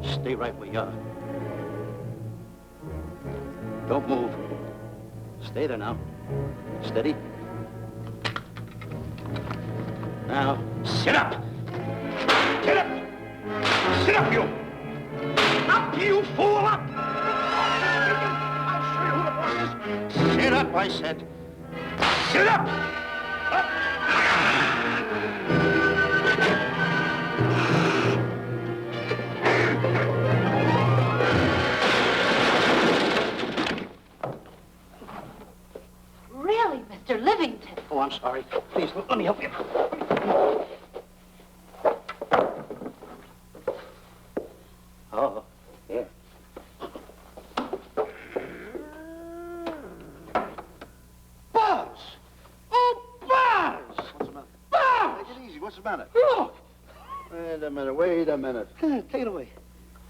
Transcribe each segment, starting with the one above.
Stay right where you are. Don't move. Stay there now. Steady. Now, sit up! Get up! Sit up, you! Up, you fool, up! I'll show you who the boss is. Sit up, I said. Sit up! Up! Really, Mr. Livington? Oh, I'm sorry. Please, let me help you. Oh, yeah. Buzz! Oh, Buzz! What's the matter? Buzz! Take it easy. What's the matter? Look! Wait a minute. Take it away.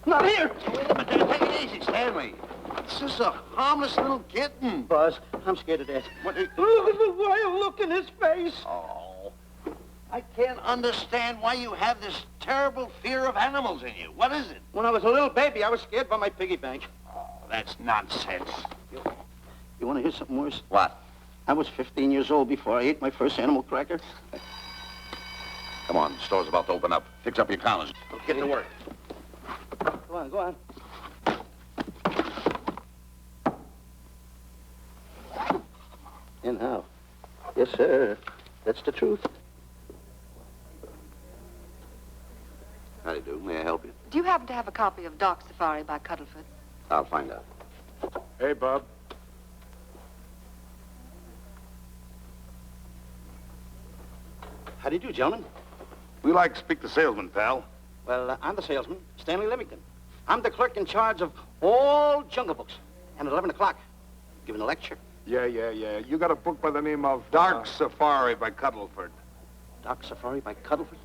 Not here! Wait a minute. Take it easy, Stanley. It's just a harmless little kitten. Buzz, I'm scared to death. What? Look at the wild look in his face. Oh. I can't understand why you have this terrible fear of animals in you. What is it? When I was a little baby, I was scared by my piggy bank. Oh, that's nonsense. You want to hear something worse? What? I was 15 years old before I ate my first animal cracker. Come on, the store's about to open up. Fix up your counters. Okay. Get to work. Go on, go on. And how? Yes, sir. That's the truth. How do you do? May I help you? Do you happen to have a copy of Doc Safari by Cuddleford? I'll find out. Hey, Bob. How do you do, gentlemen? We like to speak to salesman, pal. Well, I'm the salesman, Stanley Livington. I'm the clerk in charge of all Jungle Books. And at 11 o'clock, giving a lecture. Yeah. You got a book by the name of... Dark Safari by Cuddleford. Dark Safari by Cuddleford?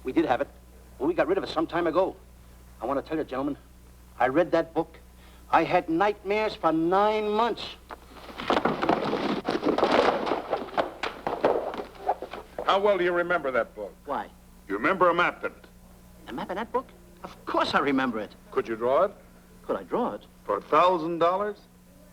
We did have it. Well, we got rid of it some time ago. I want to tell you, gentlemen, I read that book. I had nightmares for 9 months. How well do you remember that book? Why? You remember a map in it? A map in that book? Of course I remember it. Could you draw it? Could I draw it? For $1,000?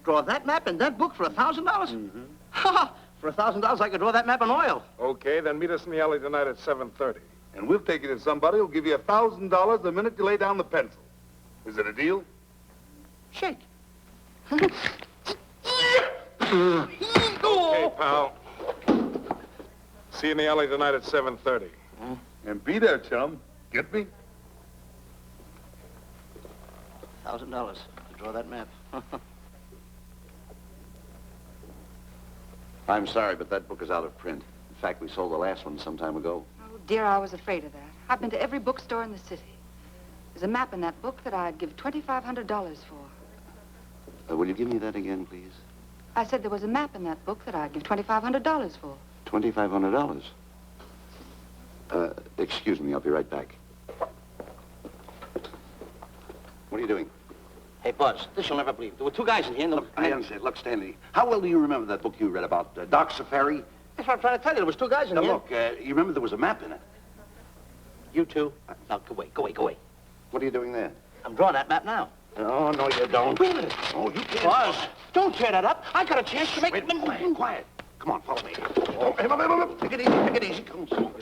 Draw that map in that book for $1,000? Mm-hmm. Ha! For $1,000, I could draw that map in oil. Okay, then meet us in the alley tonight at 7:30. And we'll take you to somebody who'll give you $1,000 the minute you lay down the pencil. Is it a deal? Shake. Okay, pal. See you in the alley tonight at 7:30. And be there, chum. Get me? $1,000 to draw that map. I'm sorry, but that book is out of print. In fact, we sold the last one some time ago. Oh, dear, I was afraid of that. I've been to every bookstore in the city. There's a map in that book that I'd give $2,500 for. Will you give me that again, please? I said there was a map in that book that I'd give $2,500 for. $2,500? Excuse me, I'll be right back. What are you doing? Hey, Buzz, this you'll never believe. There were two guys in here and... Look, I understand. Look, Stanley, how well do you remember that book you read about Dark Safari? That's what I'm trying to tell you. There was two guys in Now, here. look, you remember there was a map in it. You two. Now, go away. What are you doing there? I'm drawing that map now. Oh, no, you don't. Wait a minute. Oh, you can't. Buzz, don't tear that up. I got a chance to make... Wait, quiet. Come on, follow me. Oh, hey, take it easy. Come on.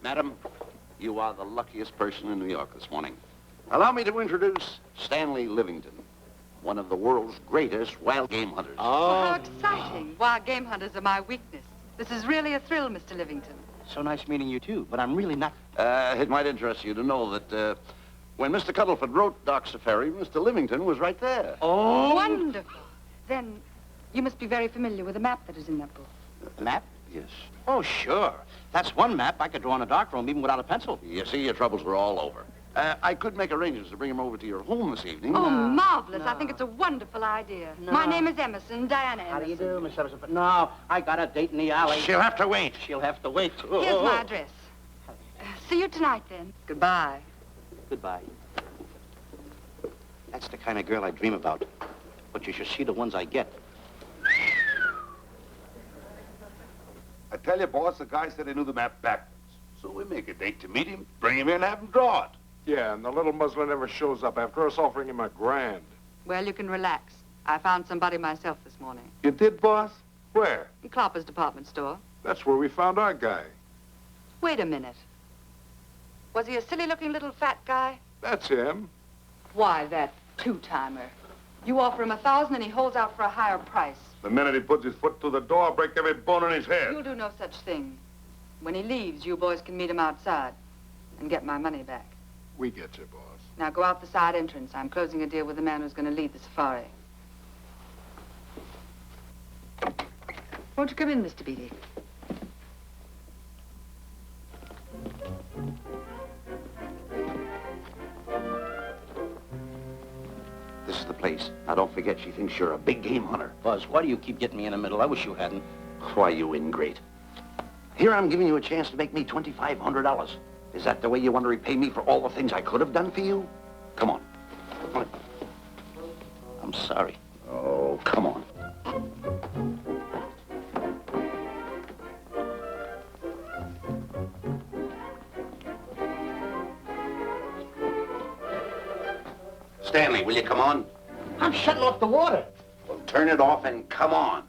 Madam, you are the luckiest person in New York this morning. Allow me to introduce Stanley Livington, one of the world's greatest wild game hunters. Oh, how exciting. Wild game hunters are my weakness. This is really a thrill, Mr. Livington. So nice meeting you, too, but I'm really not... It might interest you to know that when Mr. Cuddleford wrote Dark Safari, Mr. Livington was right there. Oh! Wonderful. Then You must be very familiar with the map that is in that book. Map? Yes. Oh, sure. That's one map I could draw in a darkroom even without a pencil. You see, your troubles were all over. I could make arrangements to bring him over to your home this evening. Oh, marvelous. no. I think it's a wonderful idea. No. My name is Emerson, Diana Emerson. How do you do, Miss Emerson? But no, I got a date in the alley. She'll have to wait. She'll have to wait. Here's my address. See you tonight, then. Goodbye. Goodbye. That's the kind of girl I dream about. But you should see the ones I get. I tell you, boss, the guy said he knew the map backwards. So we make a date to meet him, bring him in, have him draw it. Yeah, and the little muslin never shows up after us offering him $1,000. Well, you can relax. I found somebody myself this morning. You did, boss? Where? In Klopper's department store. That's where we found our guy. Wait a minute. Was he a silly-looking little fat guy? That's him. Why, that two-timer. You offer him $1,000 and he holds out for a higher price. The minute he puts his foot through the door, I'll break every bone in his head. You'll do no such thing. When he leaves, you boys can meet him outside and get my money back. We get you, boss. Now go out the side entrance. I'm closing a deal with the man who's going to lead the safari. Won't you come in, Mr. Beatty? This is the place. Now, don't forget, she thinks you're a big game hunter. Buzz, why do you keep getting me in the middle? I wish you hadn't. Why, you ingrate. Here I'm giving you a chance to make me $2,500. Is that the way you want to repay me for all the things I could have done for you? Come on. I'm sorry. Oh, come on. Stanley, will you come on? I'm shutting off the water. Well, turn it off and come on.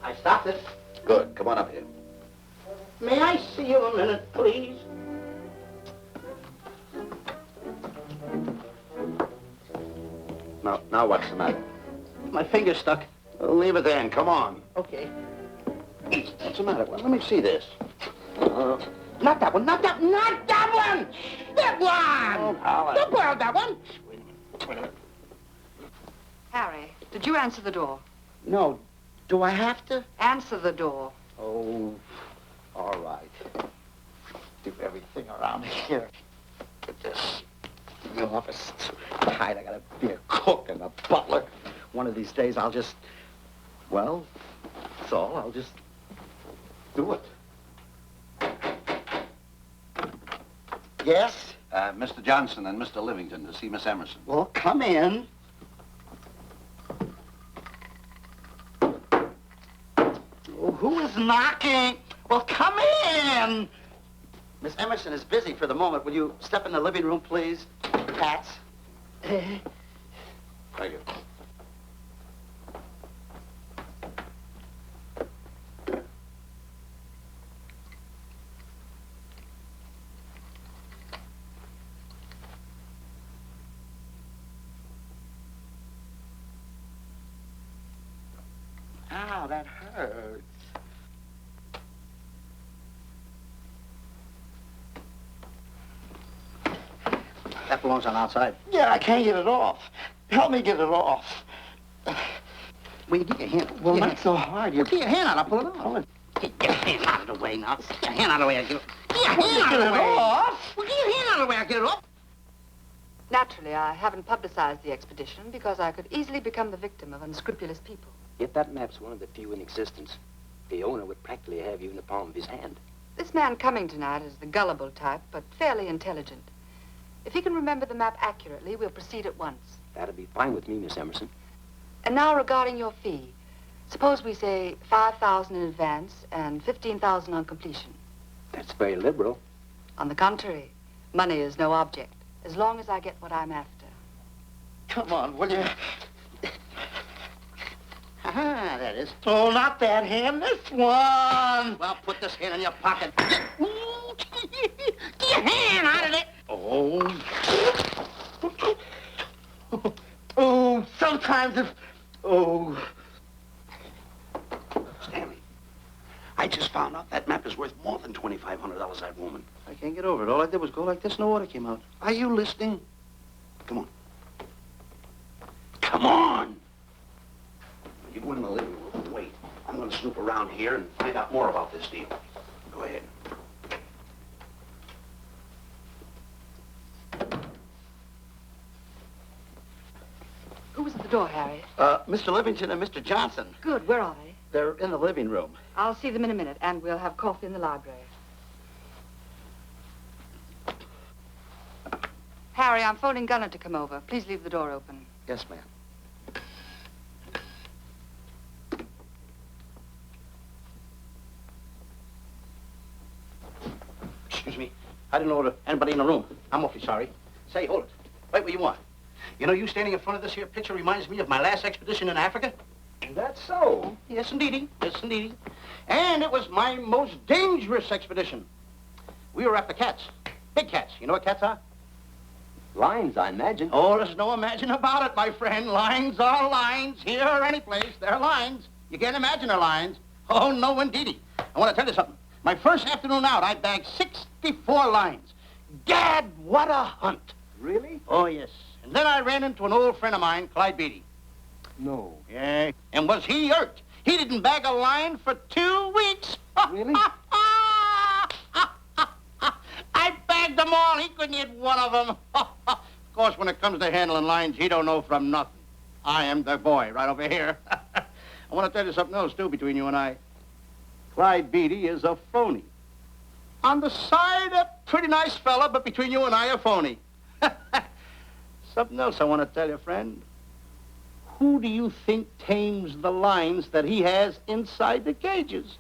I stopped it. Good. Come on up here. May I see you a minute, please? Now what's the matter? My finger's stuck. Well, leave it there and come on. Okay. What's the matter? Well, let me see this. Not that one, not that one! That one! Oh, Alan. Don't borrow that one! Wait a minute. Harry, did you answer the door? No. Do I have to? Answer the door. Oh, all right. Do everything around here. Get this. The office is tight. I gotta be a cook and a butler. One of these days I'll just, well, that's all. I'll just do it. Yes? Mr. Johnson and Mr. Livington to see Miss Emerson. Well, come in. Oh, who is knocking? Well, come in. Miss Emerson is busy for the moment. Will you step in the living room, please? Hats. Thank you. Ow, that hurts. That belongs on outside. Yeah, I can't get it off. Help me get it off. Will you get your hand? Well, not so hard. Well, get your hand out. I'll pull it off. Get your hand out of the way now. Get your hand out of the way. I'll get it. Get your hand out of the way. Off. Well, get your hand out of the way. I'll get it off. Naturally, I haven't publicized the expedition because I could easily become the victim of unscrupulous people. Yet that map's one of the few in existence. The owner would practically have you in the palm of his hand. This man coming tonight is the gullible type, but fairly intelligent. If he can remember the map accurately, we'll proceed at once. That'd be fine with me, Miss Emerson. And now regarding your fee. Suppose we say $5,000 in advance and $15,000 on completion. That's very liberal. On the contrary, money is no object, as long as I get what I'm after. Come on, will you? Ah, that is. Oh, not that hand, this one. Well, put this hand in your pocket. Get your hand out of it. Oh. Oh, sometimes if... Oh. Stanley, I just found out that map is worth more than $2,500, that woman. I can't get over it. All I did was go like this and the water came out. Are you listening? Come on. Come on. around here and find out more about this deal. Go ahead. Who was at the door, Harry? Mr. Livington and Mr. Johnson. Good. Where are they? They're in the living room. I'll see them in a minute, and we'll have coffee in the library. Harry, I'm phoning Gunner to come over. Please leave the door open. Yes, ma'am. Excuse me. I didn't know anybody in the room. I'm awfully sorry. Say, hold it. Wait where you want. You know, you standing in front of this here picture reminds me of my last expedition in Africa. That's so. Yes, indeedy. Yes, indeedy. And it was my most dangerous expedition. We were after cats. Big cats. You know what cats are? Lions, I imagine. Oh, there's no imagine about it, my friend. Lines are lines. Here or any place, they're lines. You can't imagine they're lines. Oh, no, indeedy. I want to tell you something. My first afternoon out, I bagged 64 lines. Gad, what a hunt. Really? Oh, yes. And then I ran into an old friend of mine, Clyde Beatty. No. Yeah. And was he hurt? He didn't bag a line for 2 weeks. Really? I bagged them all. He couldn't hit one of them. Of course, when it comes to handling lines, he don't know from nothing. I am the boy right over here. I want to tell you something else, too, between you and I. Clyde Beatty is a phony. On the side, a pretty nice fella, but between you and I, a phony. Something else I want to tell you, friend. Who do you think tames the lines that he has inside the cages?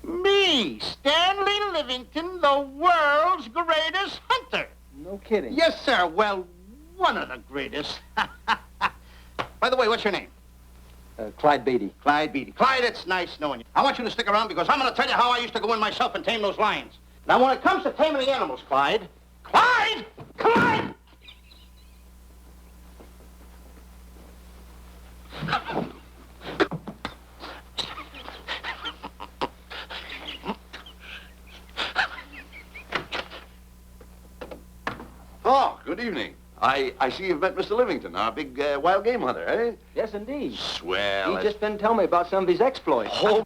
Me, Stanley Livington, the world's greatest hunter. No kidding. Yes, sir. Well, one of the greatest. By the way, what's your name? Clyde Beatty. Clyde Beatty. Clyde, it's nice knowing you. I want you to stick around because I'm going to tell you how I used to go in myself and tame those lions. Now, when it comes to taming the animals, Clyde... Clyde! Clyde! Oh, good evening. I see you've met Mr. Livington, our big wild game hunter, eh? Yes, indeed. Swell. He just been telling me about some of his exploits. Oh,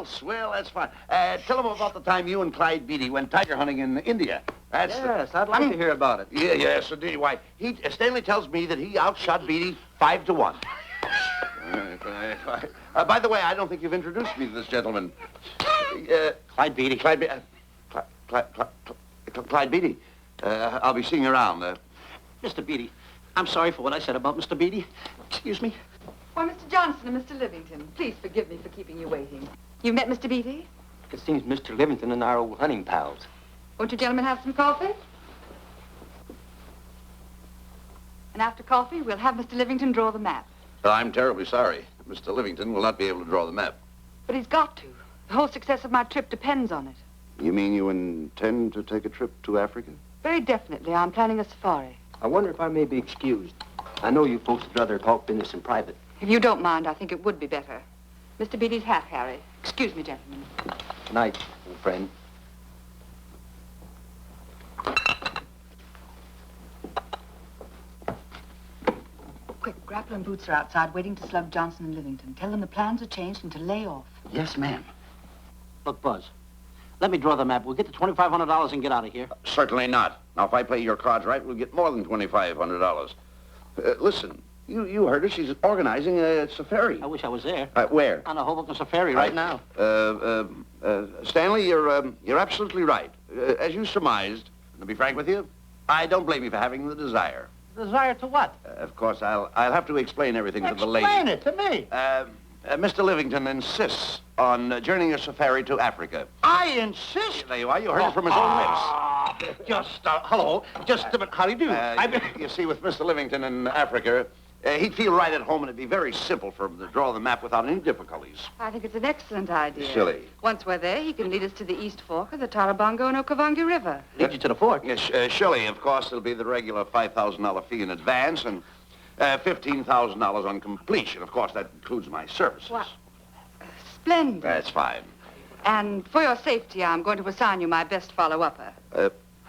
swell, that's fine. Tell him about the time you and Clyde Beatty went tiger hunting in India. That's Yes, I'd like to hear about it. Yeah, yes, indeed. Why, Stanley tells me that he outshot Beatty 5-1. By the way, I don't think you've introduced me to this gentleman. Clyde Beatty. Clyde Beatty. I'll be seeing you around. Mr. Beatty, I'm sorry for what I said about Mr. Beatty. Excuse me. Why, Mr. Johnson and Mr. Livington, please forgive me for keeping you waiting. You met Mr. Beatty? It seems Mr. Livington and our old hunting pals. Won't you gentlemen have some coffee? And after coffee, we'll have Mr. Livington draw the map. I'm terribly sorry. Mr. Livington will not be able to draw the map. But he's got to. The whole success of my trip depends on it. You mean you intend to take a trip to Africa? Very definitely. I'm planning a safari. I wonder if I may be excused. I know you folks would rather talk business in private. If you don't mind, I think it would be better. Mr. Beatty's hat, Harry. Excuse me, gentlemen. Good night, old friend. Quick, Grapple and Boots are outside waiting to slug Johnson and Livington. Tell them the plans are changed and to lay off. Yes, ma'am. Look, Buzz, let me draw the map. We'll get the $2,500 and get out of here. Certainly not. Now, if I play your cards right, we'll get more than $2,500. Listen, you heard her. She's organizing a safari. I wish I was there. Where? On a Hoboken safari right now. Stanley, you're absolutely right. As you surmised, to be frank with you, I don't blame you for having the desire. Desire to what? Of course, I'll have to explain everything to the lady. Explain it to me. Mr. Livington insists on journeying a safari to Africa. I insist. There you are. You heard it from his own lips. Hello. Just a minute. How do you do? You see, with Mr. Livington in Africa, he'd feel right at home, and it'd be very simple for him to draw the map without any difficulties. I think it's an excellent idea. Silly. Once we're there, he can lead us to the East Fork of the Tarabongo and Okavango River. Lead you to the fort. Yes, surely, of course, it'll be the regular $5,000 fee in advance and $15,000 on completion. Of course, that includes my services. What? Splendid. That's fine. And for your safety, I'm going to assign you my best follow-upper.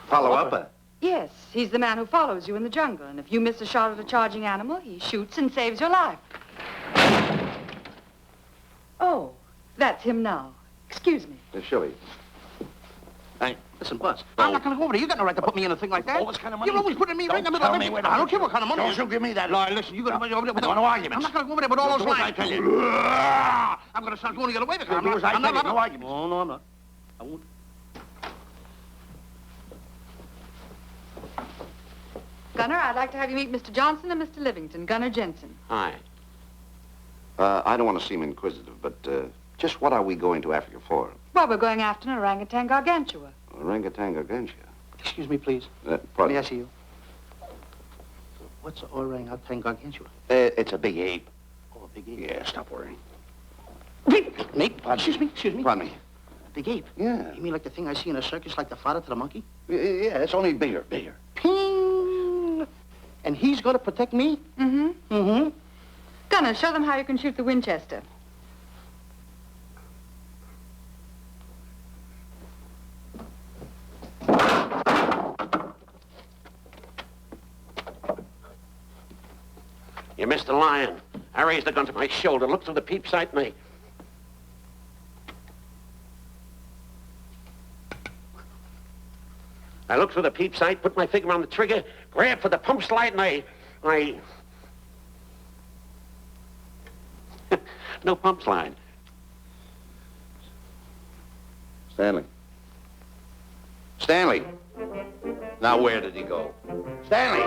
Follow-up? Yes, he's the man who follows you in the jungle. And if you miss a shot at a charging animal, he shoots and saves your life. Oh, that's him now. Excuse me. Shirley. Hey. Listen, Buzz, I'm not going to go over there. You got no right to put me in a thing like that. Oh, what kind of money? You're always putting me right in the middle of Don't tell me everything. what I don't care what kind of money. Don't you give me that. No, listen, you got to go over there with No arguments. I'm not going to go over there with all those Do as lines. I tell you. I'm going to start going to get away with it. Do as I tell you. No arguments. No, no, I'm not. I won't. Gunner, I'd like to have you meet Mr. Johnson and Mr. Livington, Gunner Jensen. Hi. I don't want to seem inquisitive, but just what are we going to Africa for? Well, we're going after an orangutan gargantua. Orangutan gargantua. Excuse me, please. Pardon? May I see you? What's orangutan gargantua? It's a big ape. Oh, a big ape. Yeah, stop worrying. Nate, excuse me. Pardon me. A big ape? Yeah. You mean like the thing I see in a circus, like the fodder to the monkey? Yeah, it's only bigger. Ping! And he's going to protect me? Mm-hmm. Mm-hmm. Gunner, show them how you can shoot the Winchester. You missed the lion. I raised the gun to my shoulder, looked through the peep sight, and I looked through the peep sight, put my finger on the trigger, grabbed for the pump slide, and I... No pump slide. Stanley. Stanley. Now, where did he go? Stanley!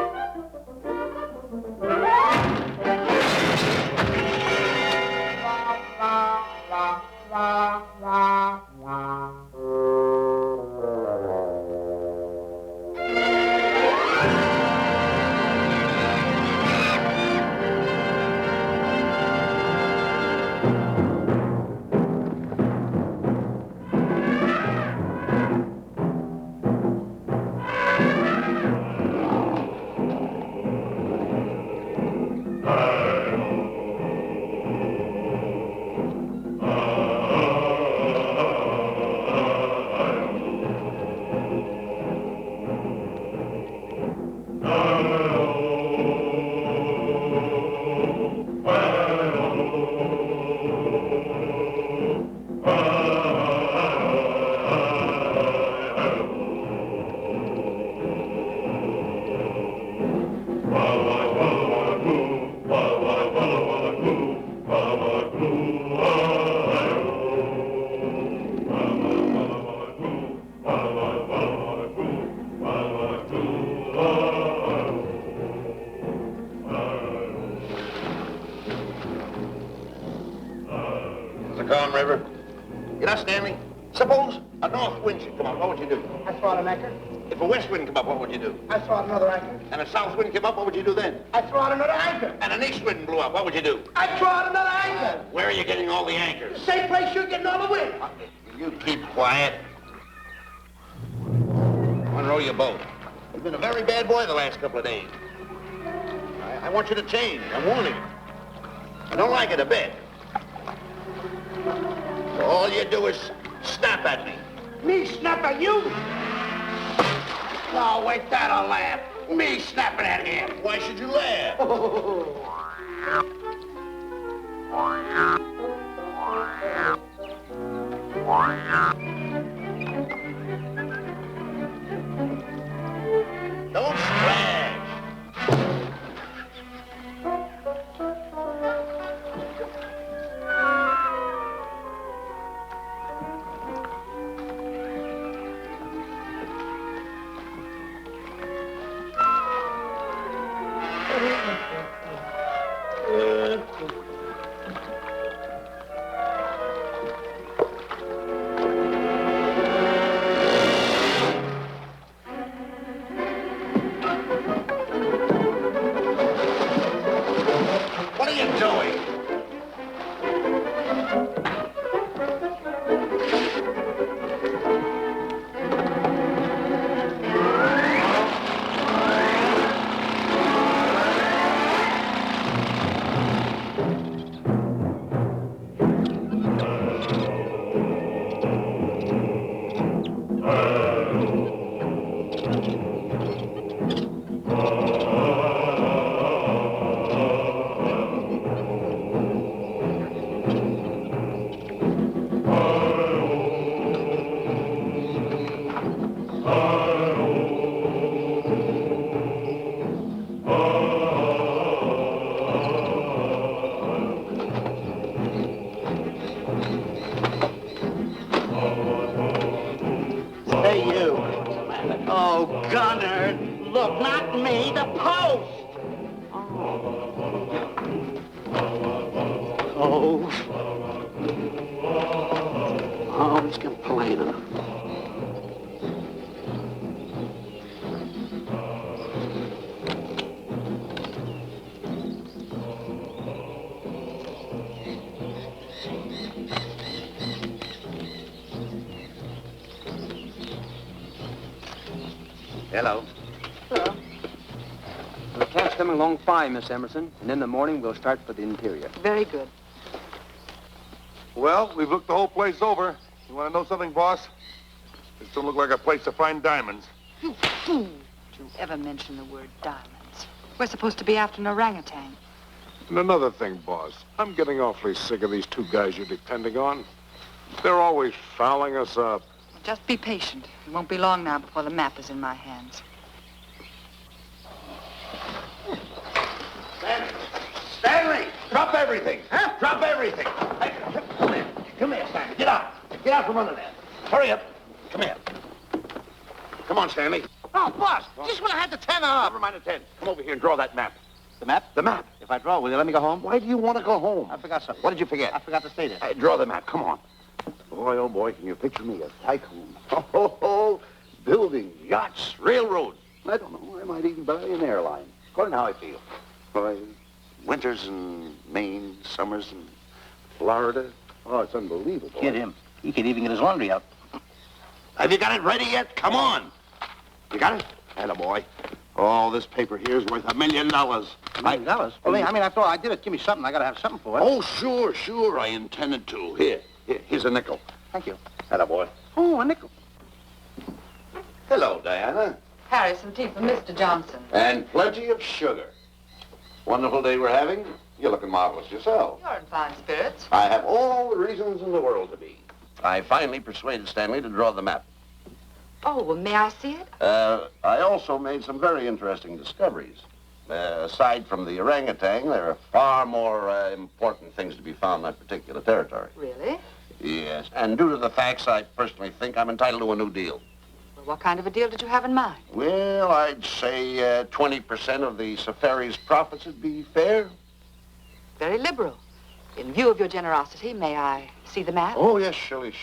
River. You know, Stanley, suppose a north wind should come up, what would you do? I throw out an anchor. If a west wind come up, what would you do? I throw out another anchor. And a south wind came up, what would you do then? I throw out another anchor. And an east wind blew up, what would you do? I throw out another anchor. Where are you getting all the anchors? Same place you're getting all the wind. You keep quiet. Unroll your boat. You've been a very bad boy the last couple of days. I want you to change. I'm warning you. I don't like it a bit. So all you do is snap at me. Me snap at you? No, wait, that'll laugh. Me snapping at him. Why should you laugh? Don't splash. What are you doing? Look, not me, the post. Oh. Oh, he's complaining. Hello. Hello. The camp's coming along fine, Miss Emerson. And in the morning, we'll start for the interior. Very good. Well, we've looked the whole place over. You want to know something, boss? This don't look like a place to find diamonds. You fool. Don't you ever mention the word diamonds. We're supposed to be after an orangutan. And another thing, boss. I'm getting awfully sick of these two guys you're depending on. They're always fouling us up. Just be patient. It won't be long now before the map is in my hands. Stanley, drop everything. Huh? Drop everything. Hey, come here. Come here, Stanley. Get out. Get out from under there. Hurry up. Come here. Come on, Stanley. Oh, boss, just when I had the 10 up. Never mind the 10. Come over here and draw that map. The map? The map. If I draw, will you let me go home? Why do you want to go home? I forgot something. What did you forget? I forgot to stay there. Hey, draw the map. Come on. Boy, oh boy, can you picture me? A tycoon. Oh, building yachts, railroads. I don't know. I might even buy an airline. According to how I feel. Boy, winters in Maine, summers in Florida. Oh, it's unbelievable. Kid him. He could even get his laundry out. Have you got it ready yet? Come on. You got it? Attaboy. Oh, this paper here is worth $1 million. $1 million? Well, I mean, after all, I did it. Give me something. I got to have something for it. Oh, sure. I intended to. Here's a nickel. Thank you. Attaboy. Oh, a nickel. Hello, Diana. Harry, some tea for Mr. Johnson. And plenty of sugar. Wonderful day we're having. You're looking marvelous yourself. You're in fine spirits. I have all the reasons in the world to be. I finally persuaded Stanley to draw the map. Oh, well, may I see it? I also made some very interesting discoveries. Aside from the orangutan, there are far more important things to be found in that particular territory. Really? Yes, and due to the facts, I personally think I'm entitled to a new deal. Well, what kind of a deal did you have in mind? Well, I'd say 20% of the safari's profits would be fair. Very liberal. In view of your generosity, may I see the map? Oh, yes, Shilly.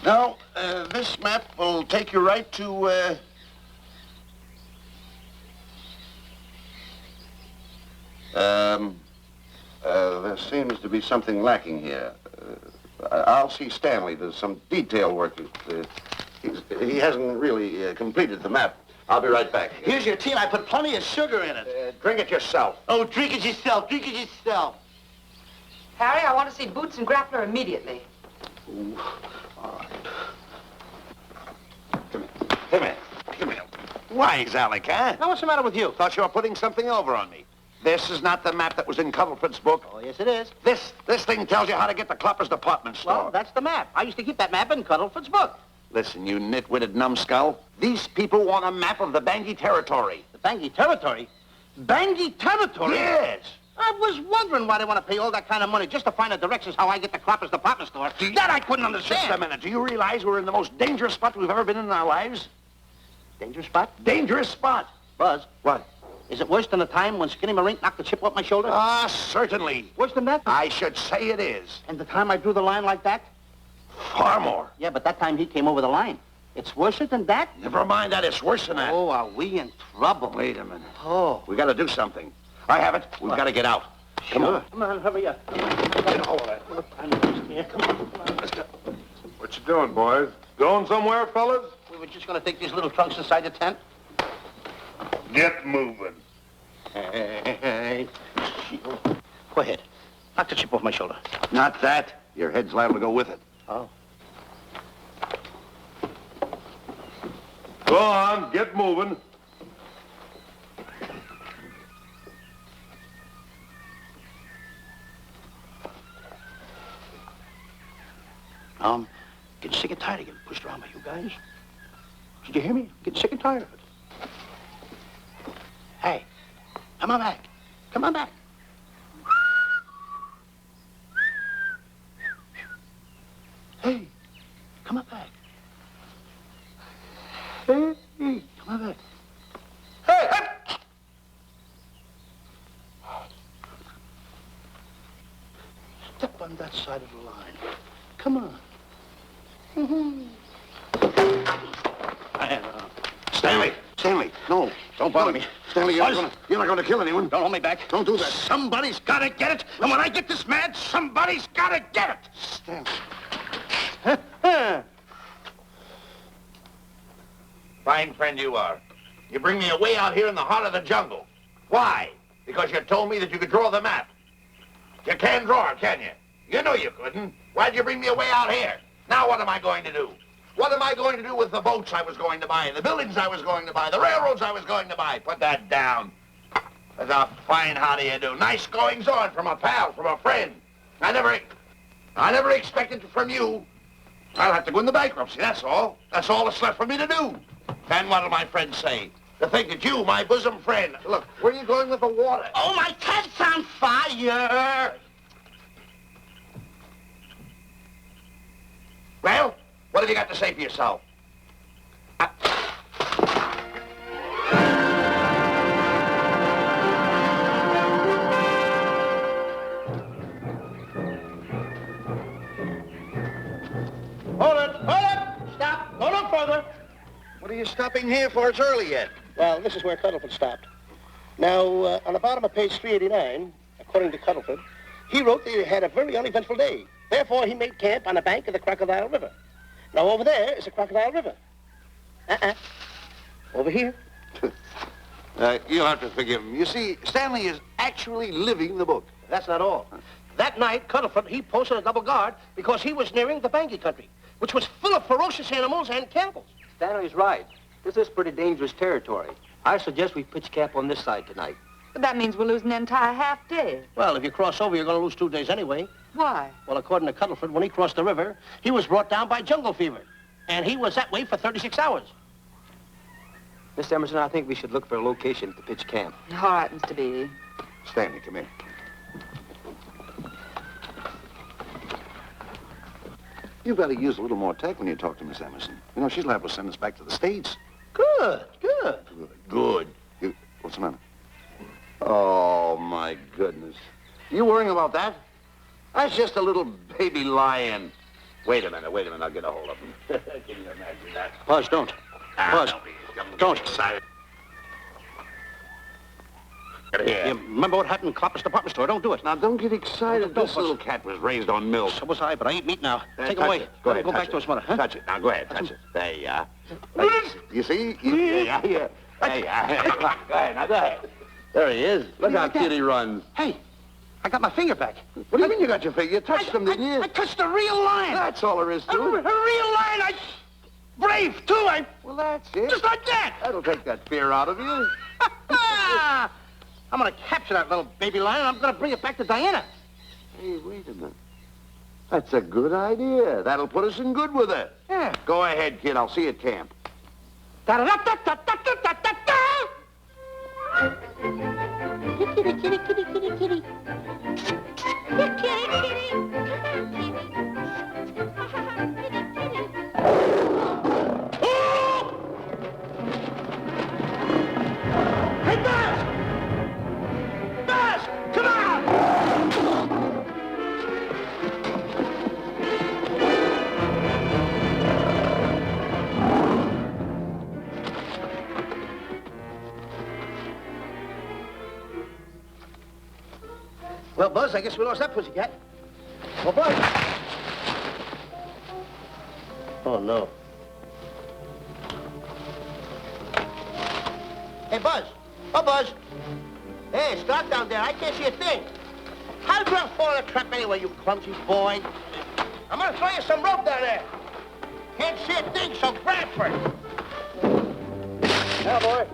Now, this map will take you right to, there seems to be something lacking here. I'll see Stanley. There's some detail work. He hasn't really completed the map. I'll be right back. Here's your tea, and I put plenty of sugar in it. Drink it yourself. Oh, drink it yourself. Drink it yourself. Harry, I want to see Boots and Grappler immediately. Ooh. All right. Come here. Wise, Alec, huh? Now, what's the matter with you? Thought you were putting something over on me. This is not the map that was in Cuddleford's book. Oh, yes, it is. This thing tells you how to get to Klopper's department store. Well, that's the map. I used to keep that map in Cuddleford's book. Listen, you nitwitted numbskull. These people want a map of the Bangui territory. The Bangui territory? Bangui territory? Yes. I was wondering why they want to pay all that kind of money just to find the directions how I get to Klopper's department store. That I couldn't understand. Just a minute. Do you realize we're in the most dangerous spot we've ever been in our lives? Dangerous spot? Dangerous spot. Buzz. What? Is it worse than the time when Skinny Marink knocked the chip off my shoulder? Ah, certainly. Worse than that? I should say it is. And the time I drew the line like that? Far more. Yeah, but that time he came over the line. It's worse than that? Never mind that. It's worse than that. Oh, are we in trouble? Wait a minute. Oh. We got to do something. I have it. We've got to get out. Come on. Come on, hurry up. Get a hold of that. I'm here. Come on. Let's go. What you doing, boys? Going somewhere, fellas? We were just going to take these little trunks inside the tent. Get moving. Hey. Go ahead. Knock the chip off my shoulder. Not that. Your head's liable to go with it. Oh. Go on, get moving. Getting sick and tired of getting pushed around by you guys. Did you hear me? Getting sick and tired of it. Hey, come on back. Come on back. Hey, come on back. Hey, come on step on that side of the line. Come on. Stanley! Stanley, no. Don't bother me. Stanley, you're not going to kill anyone. Don't hold me back. Don't do that. Somebody's got to get it. And when I get this mad, somebody's got to get it. Stanley. Fine friend you are. You bring me away out here in the heart of the jungle. Why? Because you told me that you could draw the map. You can't draw it, can you? You know you couldn't. Why'd you bring me away out here? Now what am I going to do? What am I going to do with the boats I was going to buy, the buildings I was going to buy, the railroads I was going to buy? Put that down. That's a fine how do you do. Nice goings on from a pal, from a friend. I never expected it from you. I'll have to go into bankruptcy, that's all. That's all that's left for me to do. And what'll my friends say? To think that you, my bosom friend... Look, where are you going with the water? Oh, my cat's on fire. Well, what have you got to say for yourself? Hold it. Stop. Go no further. What are you stopping here for? It's early yet. Well, this is where Cuddleford stopped. Now, on the bottom of page 389, according to Cuddleford, he wrote that he had a very uneventful day. Therefore, he made camp on the bank of the Crocodile River. Now, over there is the Crocodile River. Over here. You'll have to forgive him. You see, Stanley is actually living the book. That's not all. That night, Cuddleford, he posted a double guard because he was nearing the Bangi country, which was full of ferocious animals and cannibals. Stanley's right. This is pretty dangerous territory. I suggest we pitch camp on this side tonight. But that means we'll lose an entire half day. Well, if you cross over, you're going to lose 2 days anyway. Why? Well, according to Cuddleford, when he crossed the river, he was brought down by jungle fever. And he was that way for 36 hours. Miss Emerson, I think we should look for a location to pitch camp. All right, Mr. Beatty. Stanley, come here. You've got to use a little more tact when you talk to Miss Emerson. You know, she's liable to send us back to the States. Good. Good. What's the matter? Oh, my goodness. You worrying about that? That's just a little baby lion. Wait a minute. I'll get a hold of him. Can you imagine that? Buzz, don't. Buzz, don't. Excited. You remember what happened in Klopper's department store? Don't do it. Now, don't get excited. Don't, This little cat was raised on milk. So was I, but I ain't meat now. Take Touch it away. it. Go ahead, Go touch back it. to his mother, huh? Touch it. Now, go ahead. Touch it. There you are. You see? Yeah. There you are. Come on, go ahead. Now, go ahead. There he is. Look how cute he runs. Hey, I got my finger back. What do you mean you got your finger? You touched him, didn't you? I touched a real lion. That's all there is A to real it. lion. Brave, too. Well, that's it. Just like that. That'll take that fear out of you. I'm going to capture that little baby lion, and I'm going to bring it back to Diana. Hey, wait a minute. That's a good idea. That'll put us in good with her. Yeah. Go ahead, kid. I'll see you at camp. Da-da-da-da-da-da-da-da-da. Kitty, kitty, kitty, kitty, kitty. Kitty, kitty. Hey, Buzz! Buzz! Come on! Well, Buzz, I guess we lost that pussycat. Well, Buzz. Oh, no. Hey, Buzz. Oh, Buzz. Hey, it's dark down there. I can't see a thing. How'd you ever fall in a trap anyway, you clumsy boy? I'm gonna throw you some rope down there. Can't see a thing, so grab for it. Now, boy.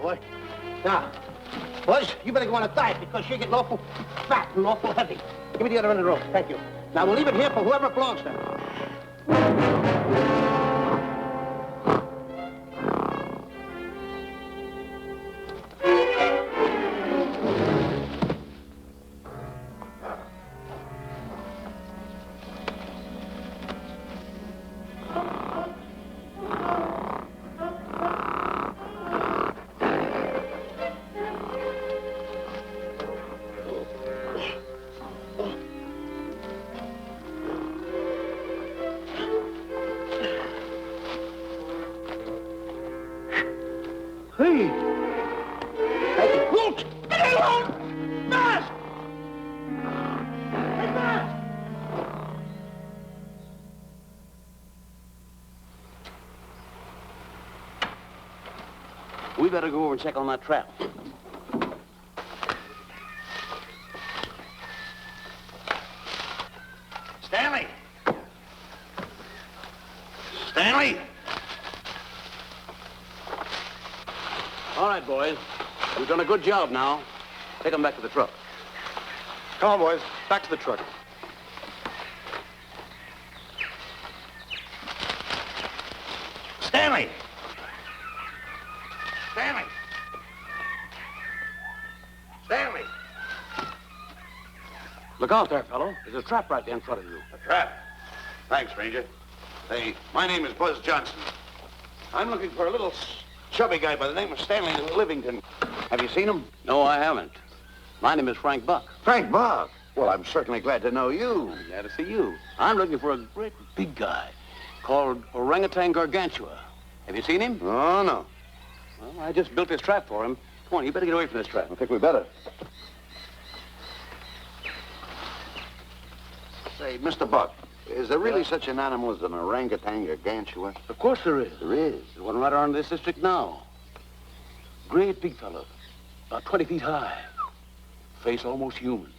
Boy. Now, Buzz, you better go on a diet because you're getting awful fat and awful heavy. Give me the other end of the rope. Thank you. Now, we'll leave it here for whoever it belongs to. We better go over and check on that trap. Stanley! Stanley! All right, boys. We've done a good job now. Take them back to the truck. Come on, boys. Back to the truck. Stanley! Stanley! Stanley! Look out there, fellow. There's a trap right there in front of you. A trap. Thanks, Ranger. Hey, my name is Buzz Johnson. I'm looking for a little chubby guy by the name of Stanley Livington. Have you seen him? No, I haven't. My name is Frank Buck. Frank Buck. Well, I'm certainly glad to know you. I'm glad to see you. I'm looking for a great big guy called Orangutan Gargantua. Have you seen him? Oh, no. Well, I just built this trap for him. Come on, you better get away from this trap. I think we better. Say, Mr. Buck, is there really such an animal as an orangutan gargantua? Of course there is. There is. There's one right around this district now. Great big fellow, about 20 feet high. Face almost human.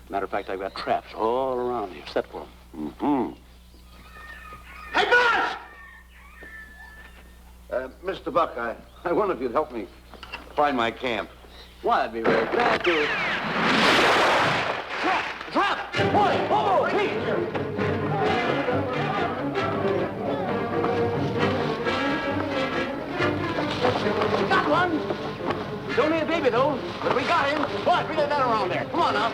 Matter of fact, I've got traps all around here set for him. Mm-hmm. Hey, Buzz! Mr. Buck, I wonder if you'd help me find my camp. Why, I'd be very glad to. Trap! Trap! Boy! Oh, Pete! Got one! He's only a baby, though, but we got him. Boy, bring that net around there. Come on now.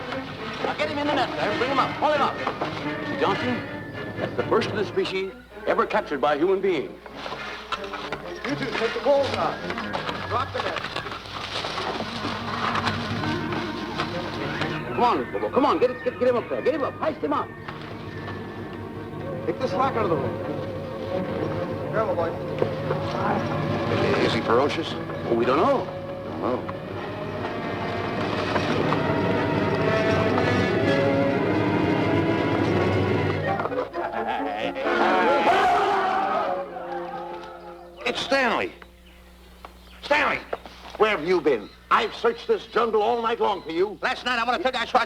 Now get him in the net there. Bring him up. Haul him up. Johnson, that's the first of the species ever captured by a human being. You two, take the balls out. Drop the net. Come on, Bobo. Come on. Get him up there. Get him up. Heist him up. Take the slack out of the room. Careful, boy. Is he ferocious? Oh, we don't know. Don't know. It's Stanley. Stanley, where have you been? I've searched this jungle all night long for you. Last night, I want to tell you, I saw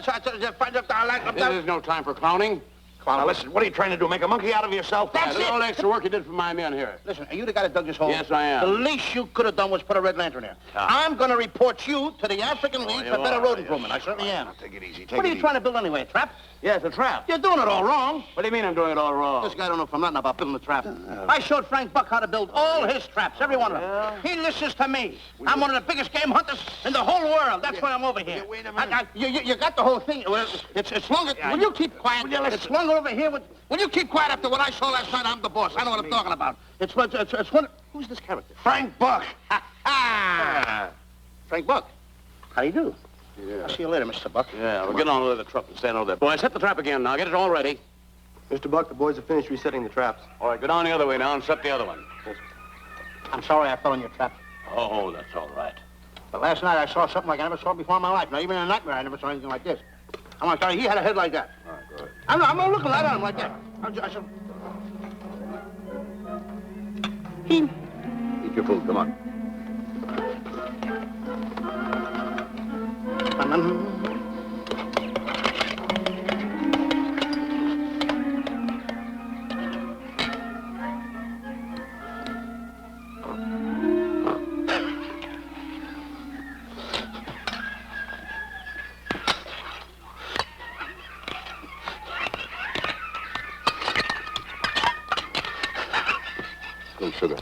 This is no time for clowning. Come on, now listen, what are you trying to do, make a monkey out of yourself? That's Look at all the it. extra work you did for my men here. Listen, are you the guy that dug this hole? Yes, I am. The least you could have done was put a red lantern there. Ah. I'm going to report you to the African League you for better are, road yes. improvement. I certainly am. Now, take it easy, What are you trying to build anyway, a trap? Yeah, it's a trap. You're doing it all wrong. What do you mean I'm doing it all wrong? This guy don't know from nothing about building a trap. I showed Frank Buck how to build all his traps, every one of them. He listens to me. I'm one of the biggest game hunters in the whole world. That's why I'm over here. Wait a minute. You got the whole thing. Well, it's longer. Will you keep quiet? It's longer over here. Will you keep quiet after what I saw last night? I'm the boss. I know what I'm talking about. It's one. Who's this character? Frank Buck. Frank Buck. How do you do? Yeah. I'll see you later, Mr. Buck. Yeah, we'll get on over the truck and stand over there. Boys, set the trap again now. Get it all ready. Mr. Buck, the boys have finished resetting the traps. All right, go down the other way now and set the other one. I'm sorry I fell in your trap. Oh, that's all right. But last night I saw something like I never saw before in my life. Now, even in a nightmare, I never saw anything like this. I want to tell you, he had a head like that. All right, go ahead. I'm not looking right at him like that. I said... Eat your food, come on. Good sugar.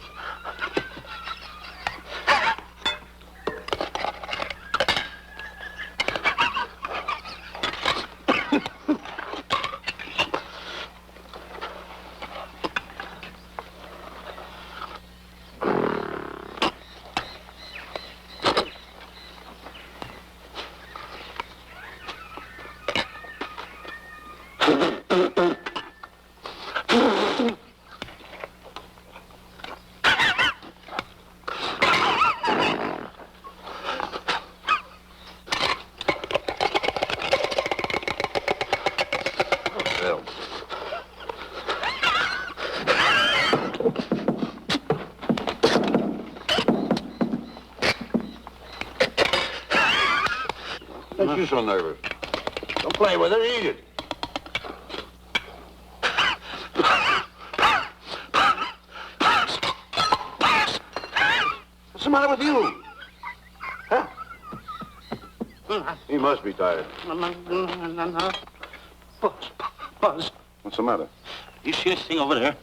you so nervous? Don't play with it, eat it. What's the matter with you? Huh? He must be tired. Buzz. What's the matter? You see this thing over there?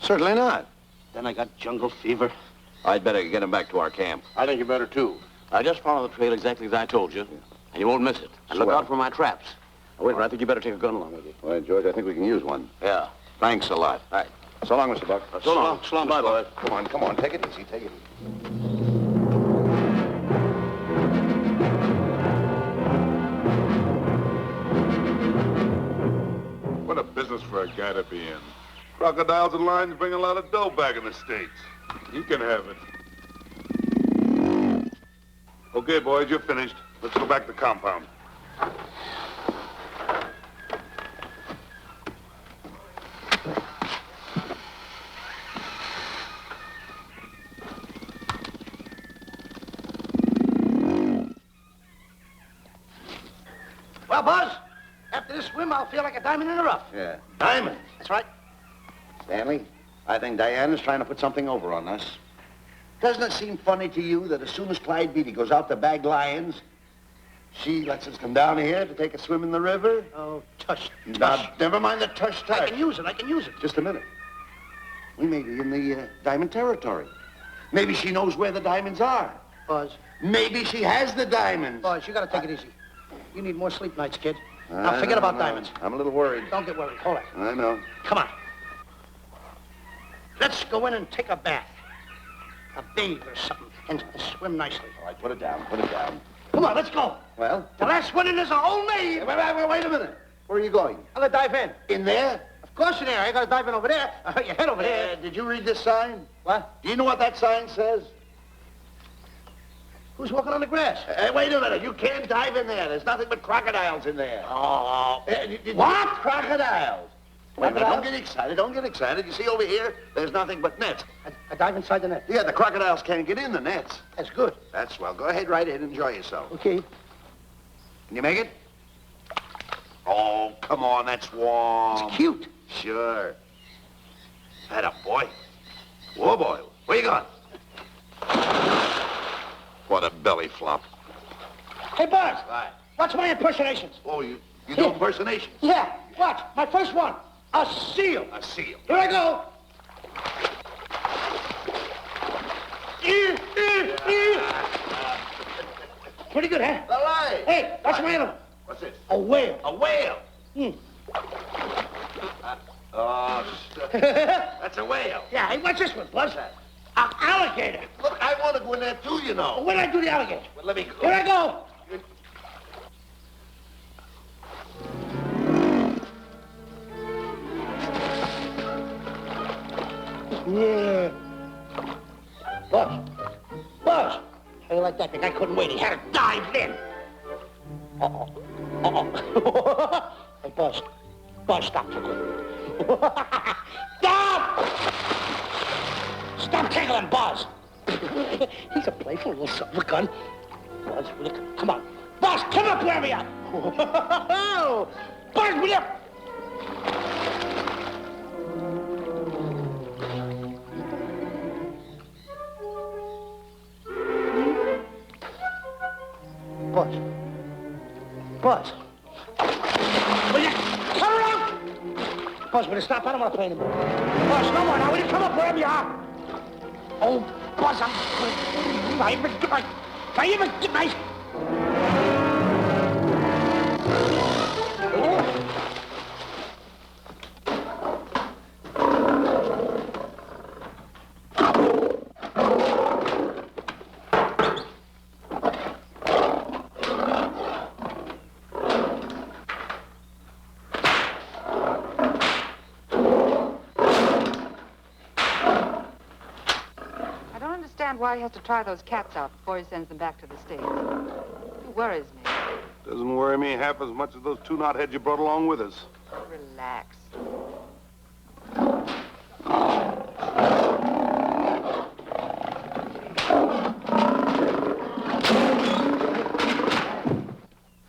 Certainly not. Then I got jungle fever. I'd better get him back to our camp. I think you better, too. I just follow the trail exactly as I told you, and you won't miss it. And look Swell. out for my traps. Now, wait, I think you better take a gun along with you. All right, George, I think we can use one. Yeah. Thanks a lot. All right. So long, Mr. Buck. So long. So long, Bye, Mr. boys. Come on, take it easy, take it easy. What a business for a guy to be in. Crocodiles and lions bring a lot of dough back in the States. You can have it. Okay, boys, you're finished. Let's go back to the compound. Well, Buzz, after this swim, I'll feel like a diamond in the rough. Yeah. Diamond? That's right. Stanley, I think Diana's trying to put something over on us. Doesn't it seem funny to you that as soon as Clyde Beatty goes out to bag lions, she lets us come down here to take a swim in the river? Oh, tush. Now, never mind the tush. I can use it. Just a minute. We may be in the diamond territory. Maybe she knows where the diamonds are. Buzz. Maybe she has the diamonds. Buzz, you gotta take it easy. You need more sleep nights, kid. Now, forget about diamonds. I'm a little worried. Don't get worried. Hold it. I know. Come on. Let's go in and take a bath. A bathe or something. And swim nicely. All right, put it down. Come on, let's go. Well? The last one in is a whole maid. Wait a minute. Where are you going? I'm gonna dive in. In there? Of course in there. I gotta dive in over there. Your head over there. Did you read this sign? What? Do you know what that sign says? Who's walking on the grass? Wait a minute. You can't dive in there. There's nothing but crocodiles in there. Oh. What? Crocodiles. Wait a minute. Crocodiles? Don't get excited. You see over here, there's nothing but nets. I dive inside the net. Yeah, the crocodiles can't get in the nets. That's good. That's swell. Go ahead, right in. Enjoy yourself. Okay. Can you make it? Oh, come on. That's warm. It's cute. Sure. That up, boy. Whoa, boy. Where you going? What a belly flop. Hey, Buzz. Right. Watch my impersonations. Oh, you do impersonations? Yeah. Watch. My first one. A seal. A seal. Here I go. Pretty good, huh? All right. Hey, watch my other one. What's this? A whale. A whale. Oh, that's a whale. Yeah, hey, watch this one, Buzz. An alligator. Look, I want to go in there too, you know. When did I do the alligator? Well, let me go. Here I go. Yeah. Buzz. How you like that? The guy couldn't wait. He had to dive in. Hey, Buzz. Buzz, stop tickling. Stop! Stop tickling, Buzz. He's a playful little son of a gun. Buzz, will you come on. Buzz, come up where we are. Buzz, will you? Buzz. Buzz. Will you come around? Buzz, will you stop? I don't want to play anymore. Buzz, no more now. Will you come up wherever you are? Oh, Buzz, I even get my... Why he has to try those cats out before he sends them back to the States. It worries me. Doesn't worry me half as much as those two knotheads you brought along with us. Relax.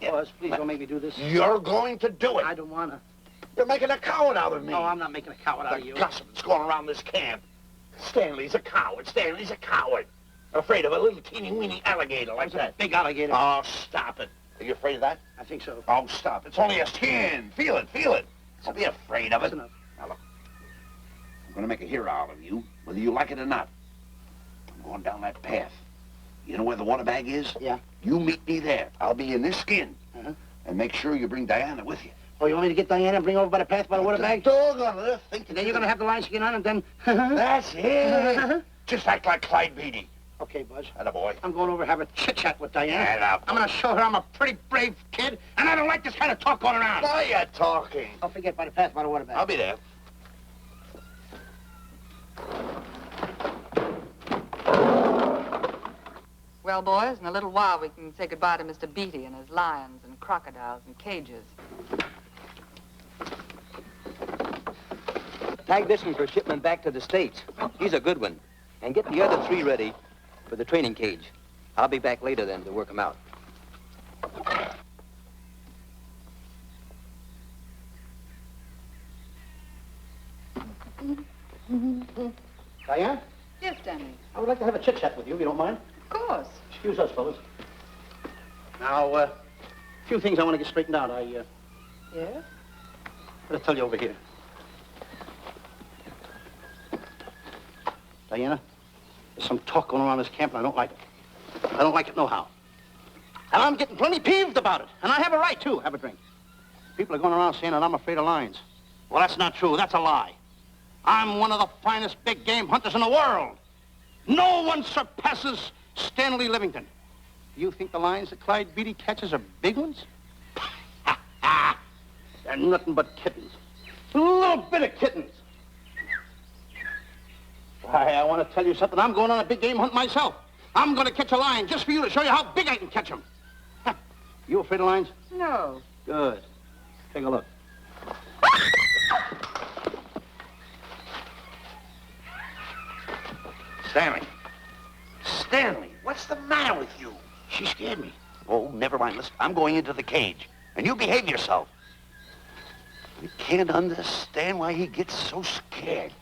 Buzz, Don't make me do this. You're going to do it. I don't want to. You're making a coward out of me. No, I'm not making a coward out of The you. gossip that's going around this camp. Stanley's a coward. Stanley's a coward. Afraid of a little teeny-weeny alligator like that. Big alligator. Oh, stop it. Are you afraid of that? I think so. Oh, stop. It's only a skin. Feel it, feel it. Don't be afraid of it. That's enough. Now, look. I'm going to make a hero out of you, whether you like it or not. I'm going down that path. You know where the water bag is? Yeah. You meet me there. I'll be in this skin. Uh-huh. And make sure you bring Diana with you. Oh, you want me to get Diana and bring her over by the path by the water bag? Doggone it. Think And then you're going to have the lion skin on and then... That's it. Just act like Clyde Beatty. Okay, Buzz. Attaboy. I'm going over to have a chit-chat with Diana. Attaboy. I'm going to show her I'm a pretty brave kid, and I don't like this kind of talk going around. Why are you talking? Don't forget by the path by the water bag. I'll be there. Well, boys, in a little while we can say goodbye to Mr. Beatty and his lions and crocodiles and cages. Tag this one for shipment back to the States. He's a good one. And get the other 3 ready for the training cage. I'll be back later then to work them out. Diana, Yes, Stanley. I would like to have a chit-chat with you, if you don't mind. Of course. Excuse us, fellas. Now, a few things I want to get straightened out. Yes? I'll tell you over here. Diana, there's some talk going around this camp, and I don't like it. I don't like it nohow. And I'm getting plenty peeved about it. And I have a right, too. Have a drink. People are going around saying that I'm afraid of lions. Well, that's not true. That's a lie. I'm one of the finest big game hunters in the world. No one surpasses Stanley Livington. You think the lions that Clyde Beatty catches are big ones? They're nothing but kittens. A little bit of kittens. Why, I want to tell you something. I'm going on a big game hunt myself. I'm going to catch a lion just for you to show you how big I can catch him. You afraid of lions? No. Good. Take a look. Stanley. Stanley, what's the matter with you? She scared me. Oh, never mind. Listen, I'm going into the cage. And you behave yourself. You can't understand why he gets so scared.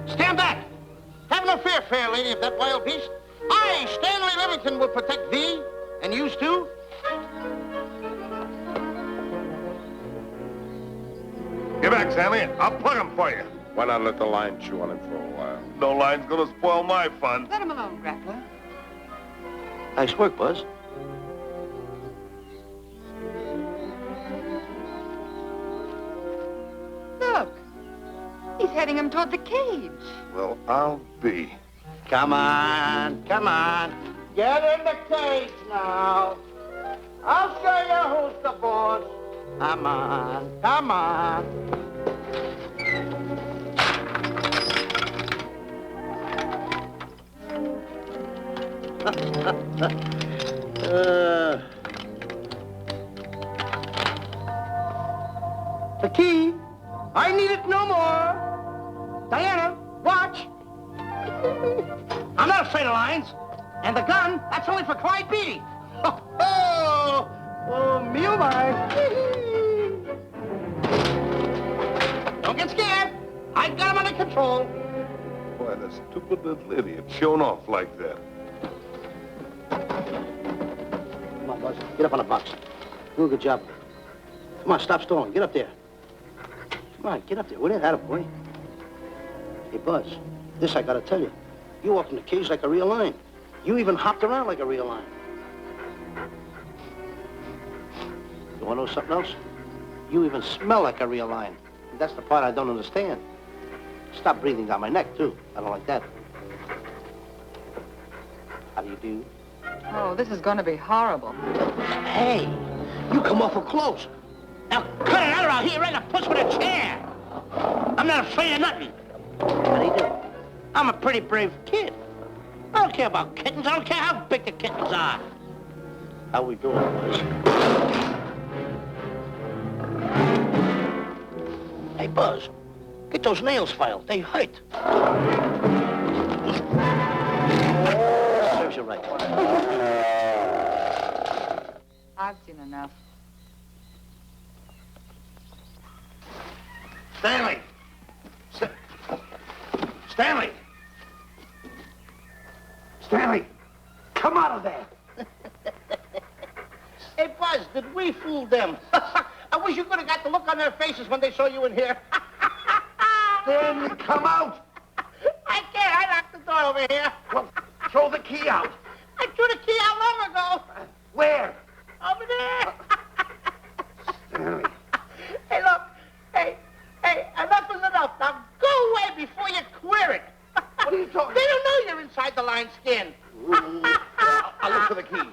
Stand back! Have no fear, fair lady of that wild beast. I, Stanley Livington, will protect thee, and yous too. Get back, Stanley. I'll plug him for you. Why not let the lion chew on him for a while? No lion's gonna spoil my fun. Let him alone, Grappler. Nice work, Buzz. Look. He's heading him toward the cage. Well, I'll be. Come on, come on. Get in the cage now. I'll show you who's the boss. Come on, come on. The key. I need it no more. Diana, watch. I'm not afraid of lions. And the gun, that's only for Clyde Beatty. Oh, me oh my. Don't get scared. I've got him under control. Boy, that stupid little idiot showing off like that. Come on, Buzz. Get up on the box. Do a good job. Come on, stop stalling. Get up there. Come on, get up there. With it, attaboy. Hey, Buzz, this I gotta tell you. You walked in the cage like a real lion. You even hopped around like a real lion. You wanna know something else? You even smell like a real lion. And that's the part I don't understand. Stop breathing down my neck, too. I don't like that. How do you do? Oh, this is going to be horrible. Hey, You come awful close. Now cut it out or I'll hit you right in the puss with a chair. I'm not afraid of nothing. How do you do? I'm a pretty brave kid. I don't care about kittens. I don't care how big the kittens are. How we doing, boys? Hey, Buzz, get those nails filed. They hurt. Serves you right. I've seen enough. Stanley! Stanley! Stanley! Come out of there! Hey, Buzz, did we fool them? I wish you could have got the look on their faces when they saw you in here. Stanley, come out! I can't. I locked the door over here. Well, throw the key out. I threw the key out long ago. Where? Over there. Stanley. Hey, look. Hey, enough is enough. Now go away before you queer it. What are you talking They don't know you're inside the lion's skin. I'll look for the key.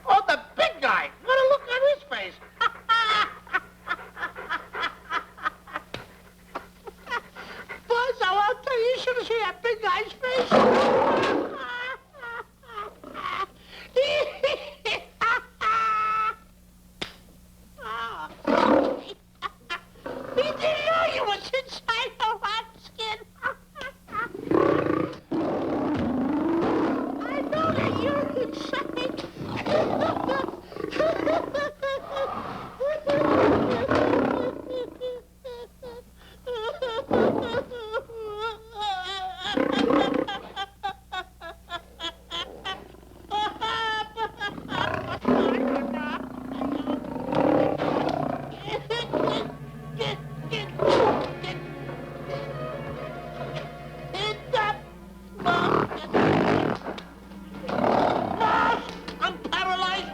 Oh, the big guy. What a look on his face. Buzz, I'll tell you, you should have seen that big guy's face. He didn't know you was inside the lion's skin. I know that you're inside. I'm paralyzed.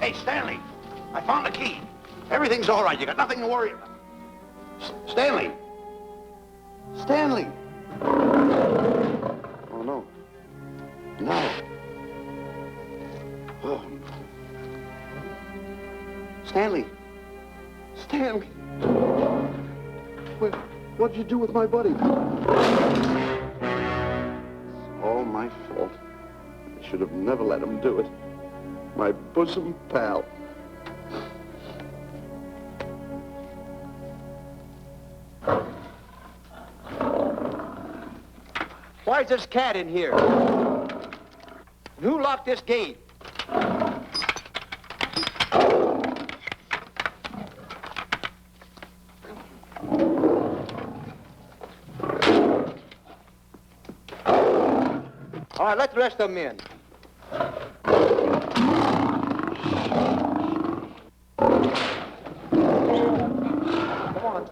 Hey, Stanley, I found the key. Everything's all right. You got nothing to worry about. Stanley. Stanley. Oh, no. No. Oh. Stanley. Stanley. What'd you do with my buddy? It's all my fault. I should have never let him do it. My bosom pal. Why is this cat in here? Who locked this gate? All right, let the rest of them in. Come on.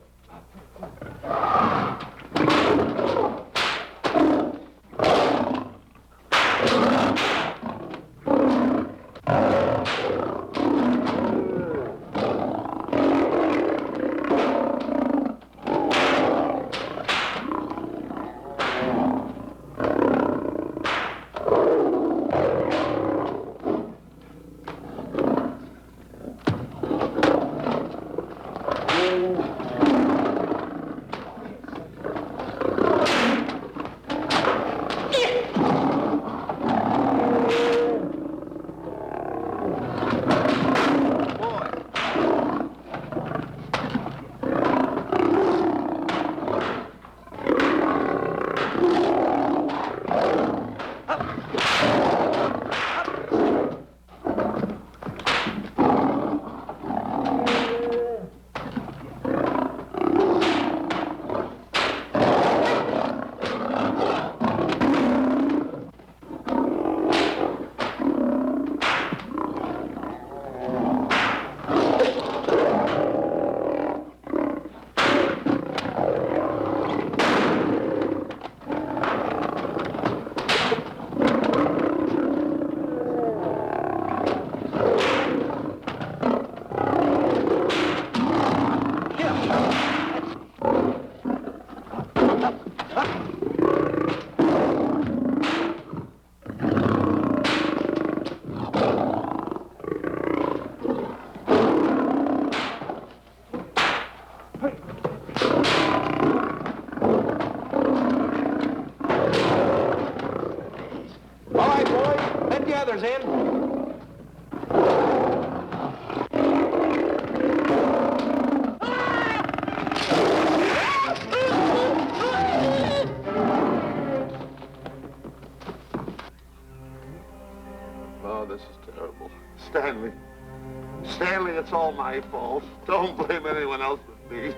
Stanley, it's all my fault. Don't blame anyone else but me.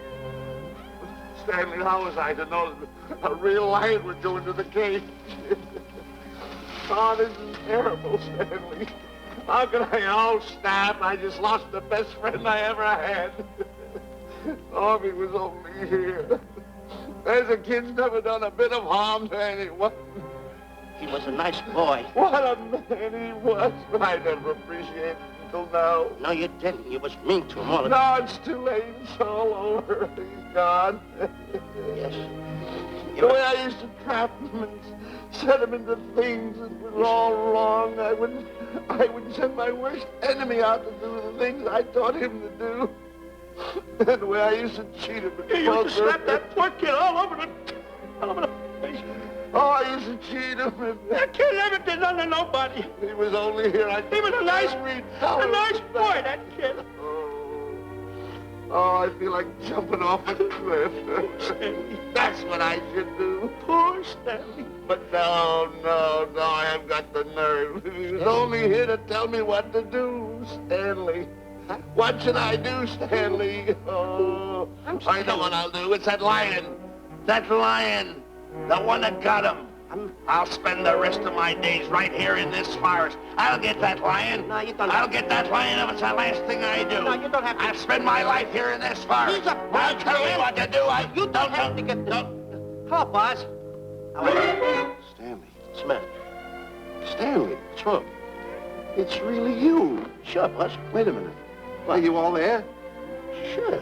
Stanley, how was I to know that a real lion would go into the cage? Oh, this is terrible, Stanley. How could I? Oh, snap. I just lost the best friend I ever had. Oh, if he was only here. There's a kid's never done a bit of harm to anyone. He was a nice boy. What a man he was. I never appreciated it until now. No, you didn't. You was mean to him all the No, it's too late. It's all over. He's gone. Yes. The way I used to trap him and set him into things that was all wrong. I would send my worst enemy out to do the things I taught him to do. And the way I used to cheat him. You used to slap that poor kid all over the face. Oh, I used to cheat him. And That kid never did nothing to nobody. he was only here. He was a nice boy, that kid. Oh, I feel like jumping off a cliff. That's what I should do. Poor Stanley. But no, I haven't got the nerve. He was only here to tell me what to do, Stanley. What should I do, Stanley? Oh, I know what I'll do. It's that lion. That lion. The one that got him. I'll spend the rest of my days right here in this forest. I'll get that lion. No, you don't I'll have get that lion if it's the last thing I do. No, you don't have to. I'll spend my life here in this forest. He's a Now bad tell me man. what to do. You don't have to get the... Hello, boss. Stanley. What's the matter? Stanley. What's wrong? It's really you. Sure, boss. Wait a minute. Are you all there? Sure.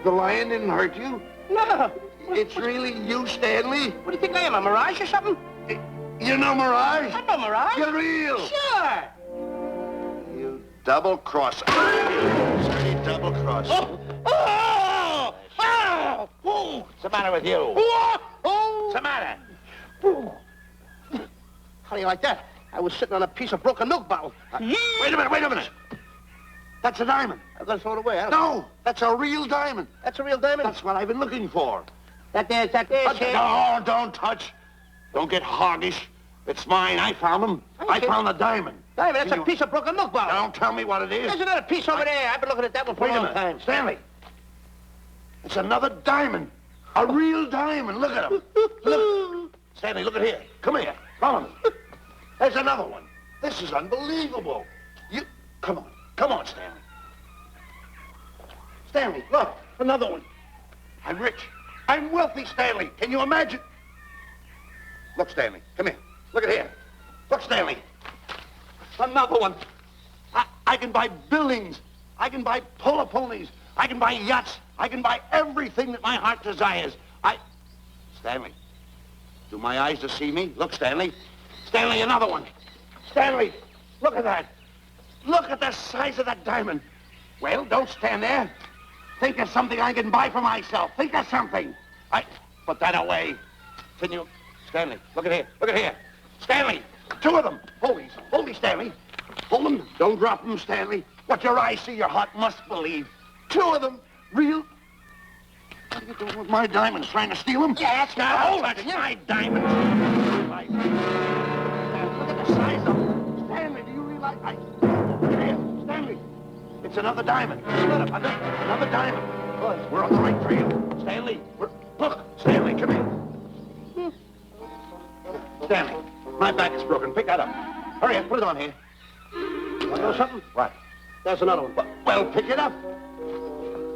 The lion didn't hurt you? No. It's really you, Stanley? What do you think I am, a mirage or something? You're no mirage? I'm no mirage. You're real. Sure. You double-cross. Sorry, double-cross. Oh! Oh! Oh! Oh! What's the matter with you? Oh! What's the matter? How do you like that? I was sitting on a piece of broken milk bottle. Wait a minute. That's a diamond. I'm gonna throw it away. No, that's a real diamond. That's a real diamond? That's what I've been looking for. That there, Shane. No, don't touch. Don't get hoggish. It's mine. I found them. I found the diamond. Diamond, that's a piece of broken milk bottle. Don't tell me what it is. There's another piece over there. I've been looking at that one for Wait a a long minute. time. Stanley. It's another diamond. A real diamond. Look at him. Look. Stanley, look at here. Come here. Follow me. There's another one. This is unbelievable. Come on, Stanley. Stanley, look. Another one. I'm rich. I'm wealthy, Stanley. Can you imagine? Look, Stanley. Come here. Look at here. Look, Stanley. Another one. I can buy buildings. I can buy polo ponies. I can buy yachts. I can buy everything that my heart desires. Stanley, do my eyes deceive me? Look, Stanley. Stanley, another one. Stanley, look at that. Look at the size of that diamond. Well, don't stand there. Think of something I can buy for myself. Think of something. Put that away. Can you... Stanley, look at here. Look at here. Stanley, two of them. Hold these, Stanley. Hold them. Don't drop them, Stanley. What your eyes see, your heart must believe. Two of them. Real... What are you doing with my diamonds? Trying to steal them? Yes, Now, hold it. My diamonds. Look at the size of them. Stanley, do you realize... Here, Stanley. It's another diamond. Another diamond. We're on the right trail. Stanley, look. Stanley, come here. Stanley, my back is broken. Pick that up. Hurry up, put it on here. Want to know something? What? There's another one. Well, pick it up.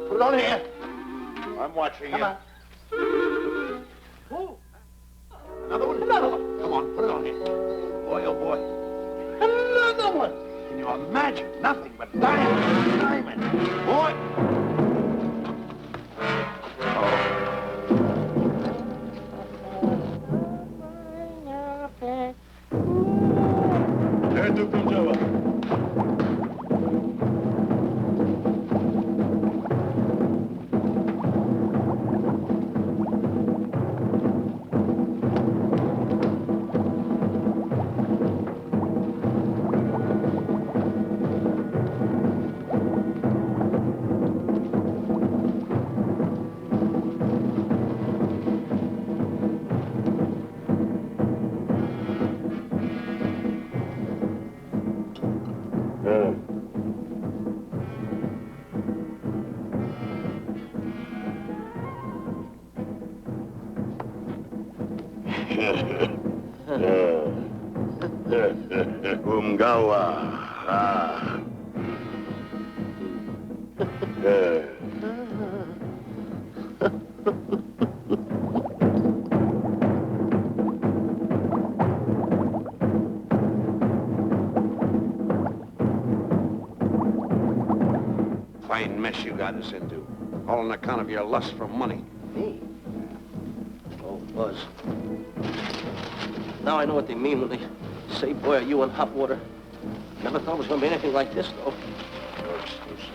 Put it on here. I'm watching you. Come on. Oh. Another one? Another one. Come on, put it on here. Boy, oh boy. Another one. Can you imagine? Nothing but diamond. Boy. Esto contaba. Gawa. Fine mess you got us into. All on account of your lust for money. Me? Oh, Buzz. Now I know what they mean when they say, boy, are you in hot water. Never thought it was going to be anything like this, though. No excuses.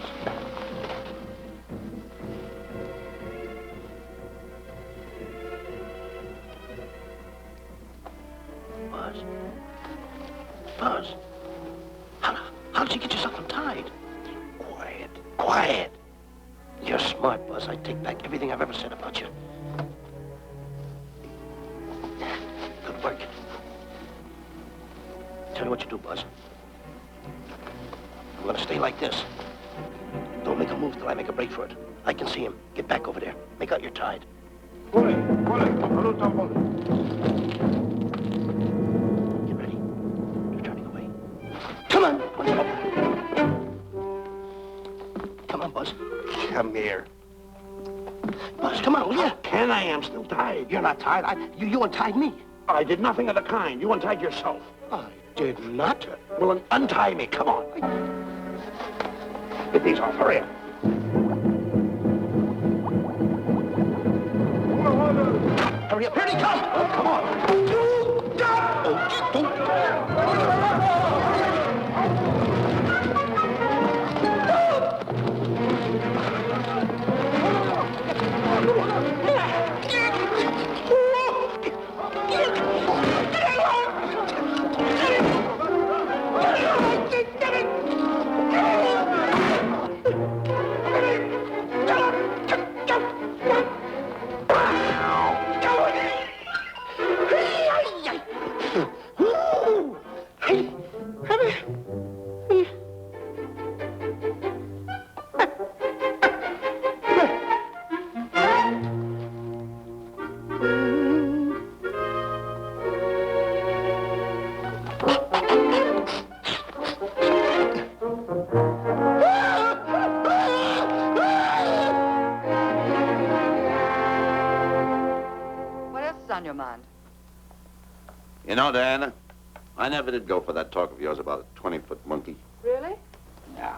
Buzz. Buzz. How did you get yourself untied? Quiet. Quiet. You're smart, Buzz. I take back everything I've ever said about you. Good work. Tell me what you do, Buzz. I'm gonna stay like this. Don't make a move till I make a break for it. I can see him. Get back over there. Make out you're tied. Get ready. You're turning away. Come on. Come on, Buzz. Come here. Buzz, come on, will you? Can I? I'm still tied. You're not tied. You untied me. I did nothing of the kind. You untied yourself. I did not. Well, then untie me. Come on. Get these off. Hurry up. Hurry up. Here he comes. Oh, come on. You know, Diana, I never did go for that talk of yours about a 20-foot monkey. Really? Yeah.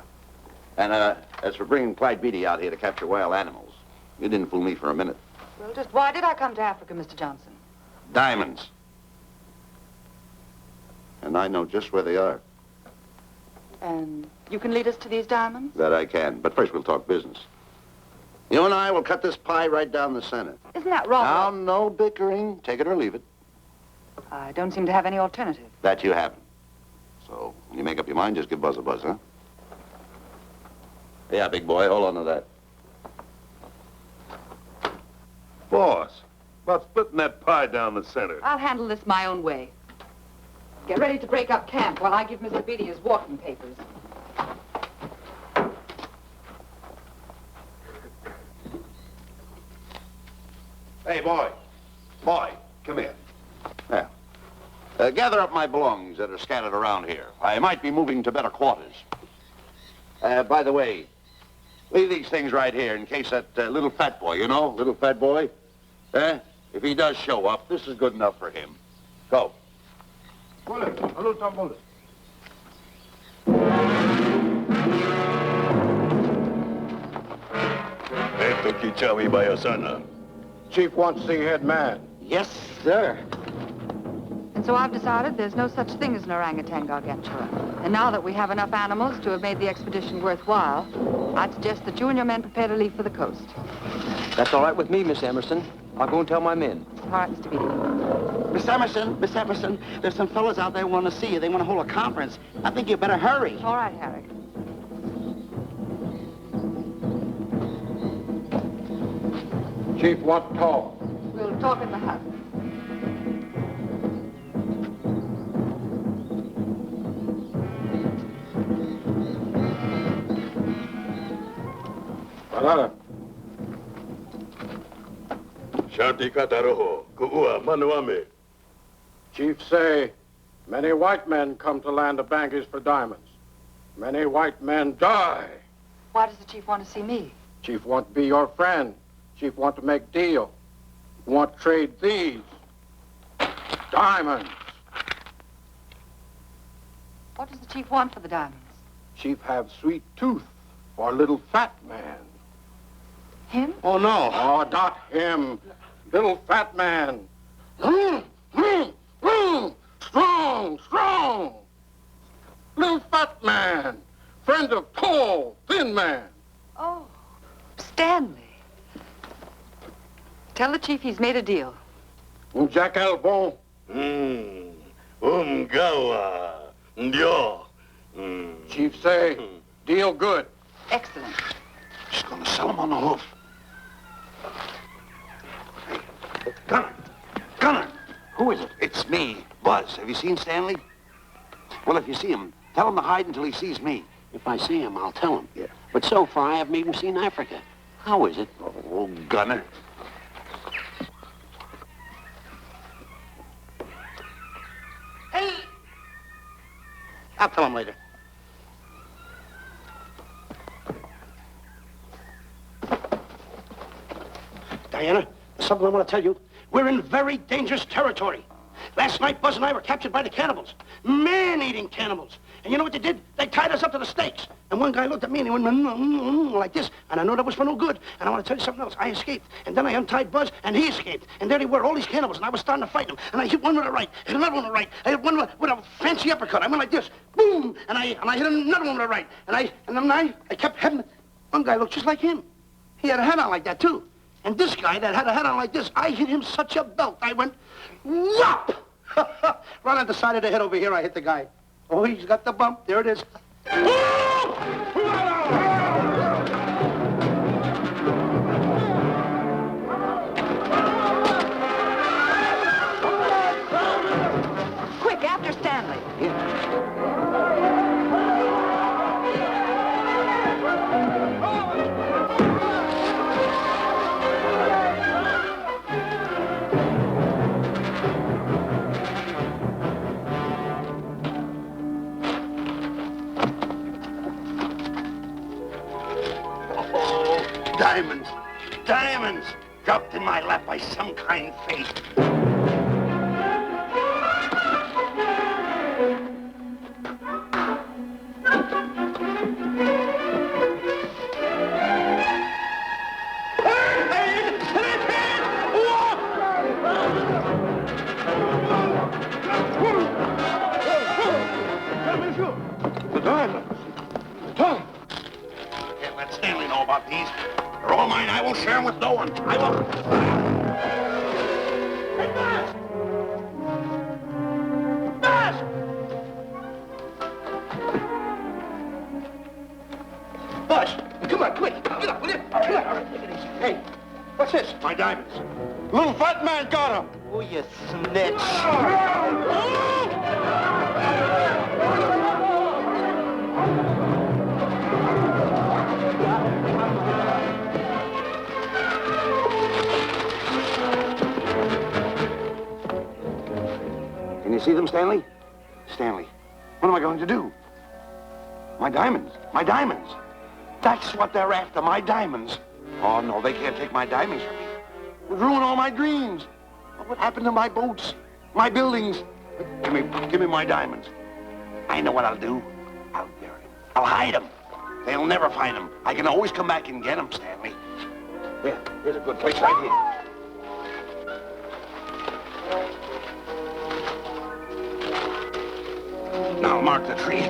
And as for bringing Clyde Beatty out here to capture wild animals, you didn't fool me for a minute. Well, just why did I come to Africa, Mr. Johnson? Diamonds. And I know just where they are. And you can lead us to these diamonds? That I can. But first we'll talk business. You and I will cut this pie right down the center. Isn't that wrong? Now, no bickering. Take it or leave it. I don't seem to have any alternative. That you haven't. So, when you make up your mind, just give Buzz a buzz, huh? Yeah, big boy, hold on to that. Boss, about splitting that pie down the center. I'll handle this my own way. Get ready to break up camp while I give Mr. Beatty his walking papers. Hey, boy. Boy, come here. Yeah. Gather up my belongings that are scattered around here. I might be moving to better quarters. By the way, leave these things right here in case that little fat boy, you know, little fat boy, if he does show up, this is good enough for him. Go. Esto Kichawi Bayasana. Chief wants to see head man. Yes, sir. And so I've decided there's no such thing as an orangutan gargantua. And now that we have enough animals to have made the expedition worthwhile, I'd suggest that you and your men prepare to leave for the coast. That's all right with me, Miss Emerson. I'll go and tell my men. All right, Mr. Beatty. Miss Emerson, there's some fellas out there who want to see you. They want to hold a conference. I think you better hurry. All right, Harry. Chief wants to talk. We'll talk in the hut. Banana. Shanti Kataroho, Kuua, Manuame. Chief say, Many white men come to land of bankers for diamonds. Many white men die. Why does the chief want to see me? Chief want to be your friend. Chief want to make deal. Want to trade these diamonds. What does the chief want for the diamonds? Chief have sweet tooth for little fat man. Him? Oh, no. Oh, not him. Little fat man. Strong, strong. Little fat man. Friend of tall, thin man. Oh, Stanley. Tell the chief he's made a deal. Jack Albon. Gawa. Ndio. Chief say, deal good. Excellent. She's gonna sell him on the hoof. Hey, Gunner! Gunner! Who is it? It's me, Buzz. Have you seen Stanley? Well, if you see him, tell him to hide until he sees me. If I see him, I'll tell him. Yeah. But so far, I haven't even seen Africa. How is it? Oh, Gunner. Hey! I'll tell him later. Diana, there's something I want to tell you. We're in very dangerous territory. Last night, Buzz and I were captured by the cannibals. Man-eating cannibals. And you know what they did? They tied us up to the stakes. And one guy looked at me and he went like this. And I know that was for no good. And I want to tell you something else. I escaped. And then I untied Buzz and he escaped. And there they were, all these cannibals. And I was starting to fight them. And I hit one with a right, hit another one with a right. I hit one with a fancy uppercut. I went like this. Boom! And I hit another one with a right. And then I kept having... One guy looked just like him. He had a hat on like that, too. And this guy that had a hat on like this, I hit him such a belt. I went, whop! Right on the side of the head over here, I hit the guy. Oh, he's got the bump. There it is. Quick, after Stanley. Diamonds. Diamonds. Dropped in my lap by some kind fate. The diamonds. Tom. Can't let Stanley know about these. They're all mine. I won't share them with no one. I won't. Hey, Buzz! Buzz! Buzz, come on, quick. Get up, will you? Come on. Take it easy. Hey, what's this? My diamonds. Little fat man got him. Oh, you snitch. Can you see them, Stanley? Stanley, what am I going to do? My diamonds. My diamonds. That's what they're after, my diamonds. Oh, no, they can't take my diamonds from me. It would ruin all my dreams. What would happen to my boats, my buildings? Give me my diamonds. I know what I'll do. I'll bury them. I'll hide them. They'll never find them. I can always come back and get them, Stanley. Here, here's a good place right here. Now mark the tree.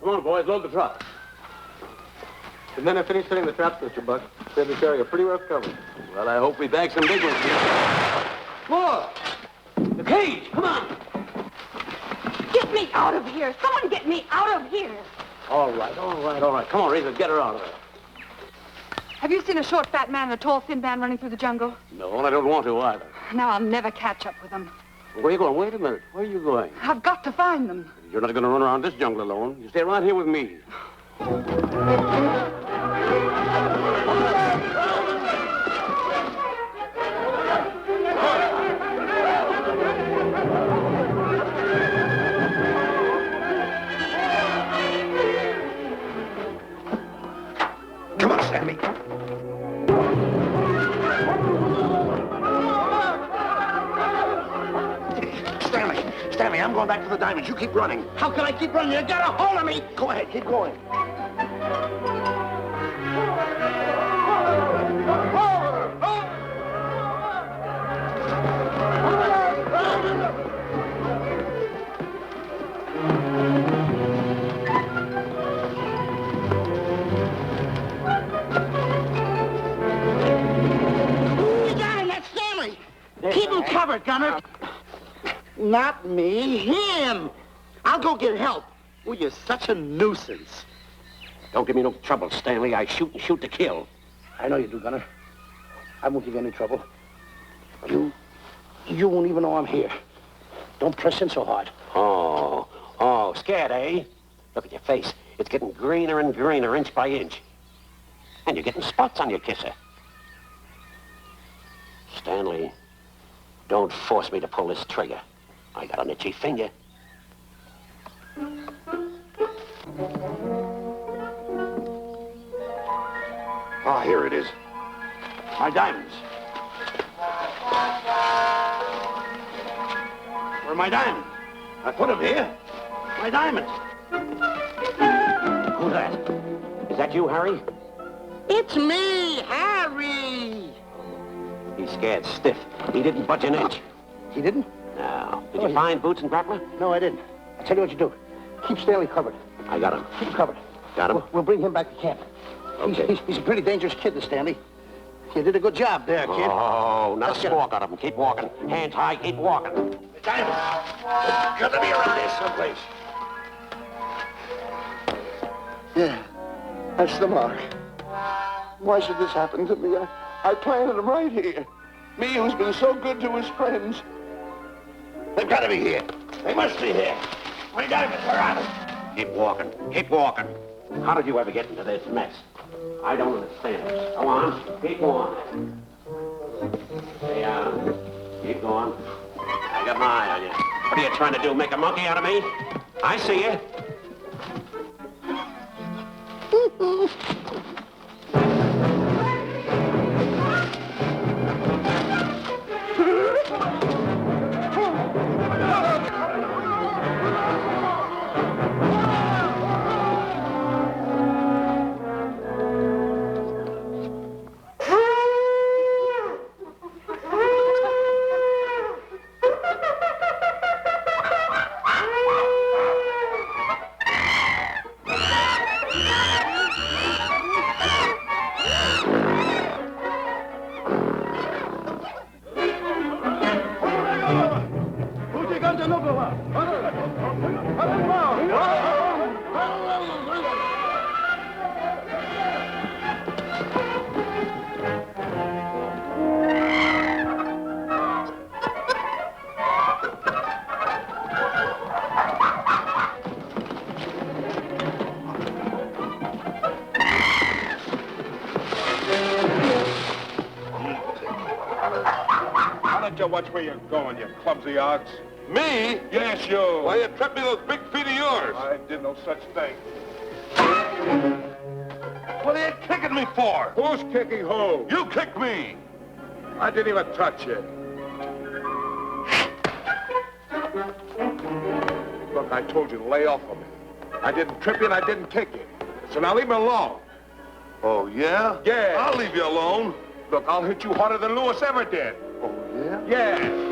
Come on, boys, load the truck. The men have finished setting the traps, Mr. Buck. Said we carry a pretty rough cover. Well, I hope we bag some big ones here. More! The cage, come on! Get me out of here! Someone get me out of here! All right. Come on, Razor, get her out of there. Have you seen a short, fat man and a tall, thin man running through the jungle? No, and I don't want to either. Now I'll never catch up with them. Where are you going? Wait a minute. Where are you going? I've got to find them. You're not going to run around this jungle alone. You stay right here with me. Come on, Stanley. Stanley, I'm going back to the diamonds. You keep running. How can I keep running? You got a hold of me. Go ahead, keep going. You got him. That's Stanley. Keep him covered, Gunner. Not me, him. I'll go get help. Oh, you're such a nuisance. Don't give me no trouble, Stanley. I shoot and shoot to kill. I know you do, Gunner. I won't give you any trouble. You won't even know I'm here. Don't press in so hard. Oh, scared, eh? Look at your face. It's getting greener and greener, inch by inch. And you're getting spots on your kisser. Stanley, don't force me to pull this trigger. I got an itchy finger. Ah, here it is. My diamonds. Where are my diamonds? I put them here. My diamonds. Who's that? Is that you, Harry? It's me, Harry. He's scared stiff. He didn't budge an inch. He didn't? No. Did you find Boots and Grappler? No, I didn't. I'll tell you what you do. Keep Stanley covered. I got him. Keep him covered. Got him? We'll bring him back to camp. Okay. He's a pretty dangerous kid, this Stanley. You did a good job there, kid. Oh, not Let's a get squawk out of him. Keep walking. Hands high, keep walking. The diamonds. They've got to be around here someplace. Yeah, that's the mark. Why should this happen to me? I planted them right here. Me who's been so good to his friends. They've got to be here. They must be here. My diamonds, where are they? Keep walking. Keep walking. How did you ever get into this mess? I don't understand this. Go on. Keep going. Stay on. Keep going. I got my eye on you. What are you trying to do? Make a monkey out of me? I see you. Watch where you're going, you clumsy ox. Me? Yes, you. Why, you tripped me with those big feet of yours. I did no such thing. What are you kicking me for? Who's kicking who? You kicked me. I didn't even touch you. Look, I told you to lay off of me. I didn't trip you and I didn't kick you. So now leave me alone. Oh, yeah? Yeah. I'll leave you alone. Look, I'll hit you harder than Lewis ever did. Oh, yeah? Yeah.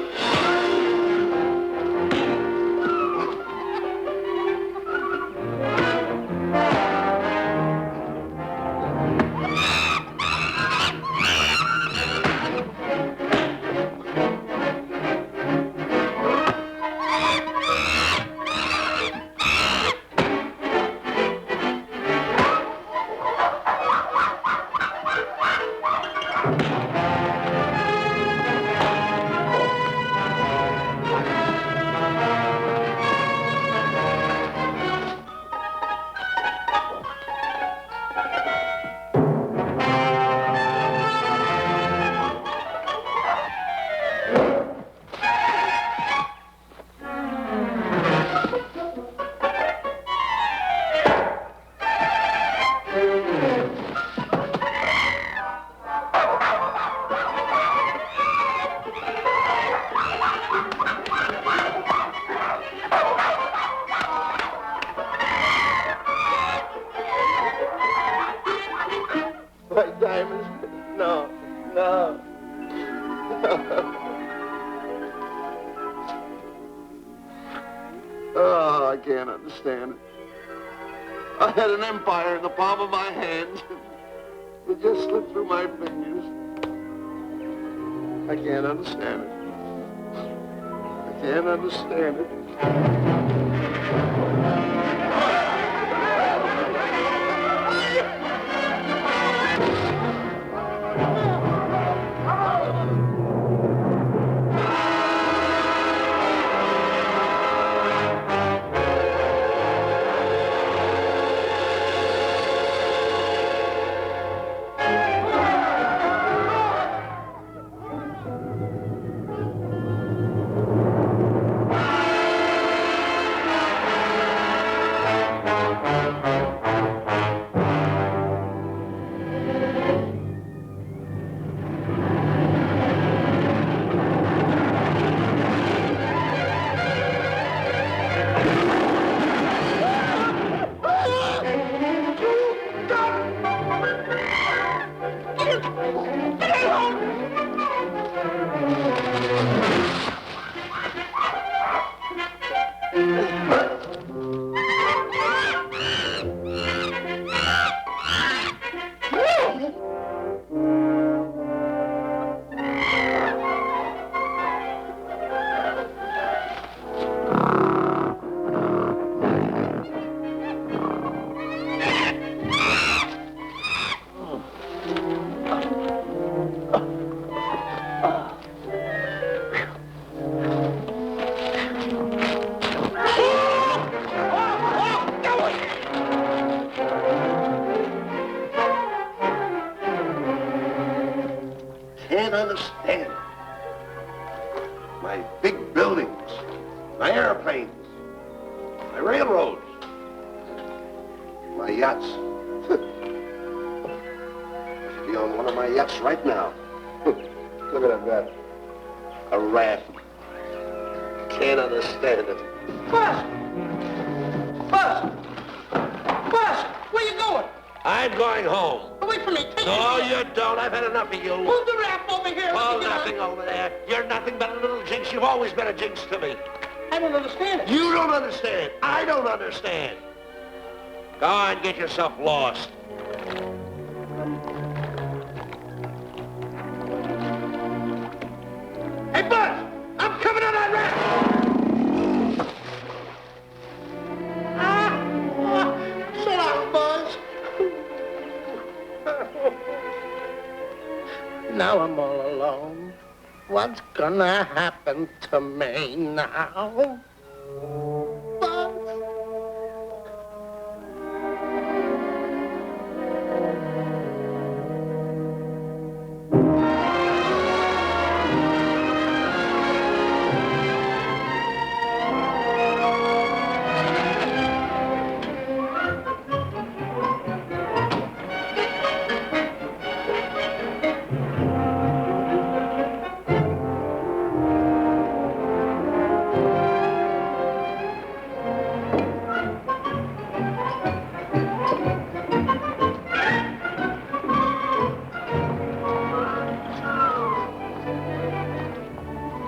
Oh, I can't understand it. I had an empire in the palm of my hand. It just slipped through my fingers. I can't understand it. I can't understand it. Can't understand. My big buildings, my airplanes, my railroads, my yachts. I should be on one of my yachts right now. Look at that. A raft. Can't understand it. Bus! Bus! Bus! Where you going? I'm going home. Wait for me. Take No, me. you don't. I've had enough of you. Move the raft over here. Oh, Let me get nothing over there. You're nothing but a little jinx. You've always been a jinx to me. on. I don't understand it. You don't understand. I don't understand. Go on, get yourself lost. Hey, Buzz! I'm coming on that raft! Shut up, Buzz. Now I'm all alone. What's gonna happen to me now? Buzz?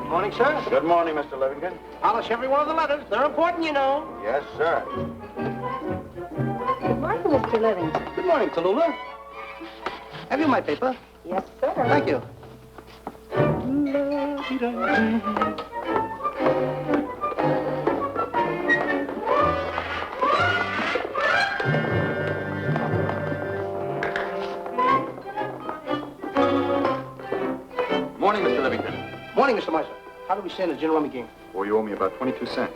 Morning, sir. Good morning, Mr. Livington. Polish every one of the letters. They're important, you know. Yes, sir. Good morning, Mr. Livington. Good morning, Tallulah. Have you my paper? Yes, sir. Thank you. Morning, Mr. Livington. Morning, Mr. Marshall. How do we stand the gin rummy game? Oh, you owe me about 22 cents.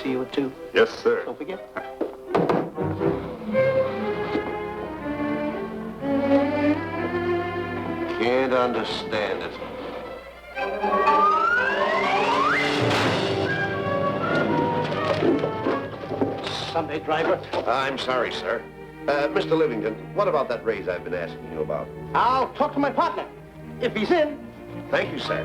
See you at 2. Yes, sir. Don't forget. Can't understand it. Sunday driver. I'm sorry, sir. Mr. Livington, what about that raise I've been asking you about? I'll talk to my partner. If he's in. Thank you, sir.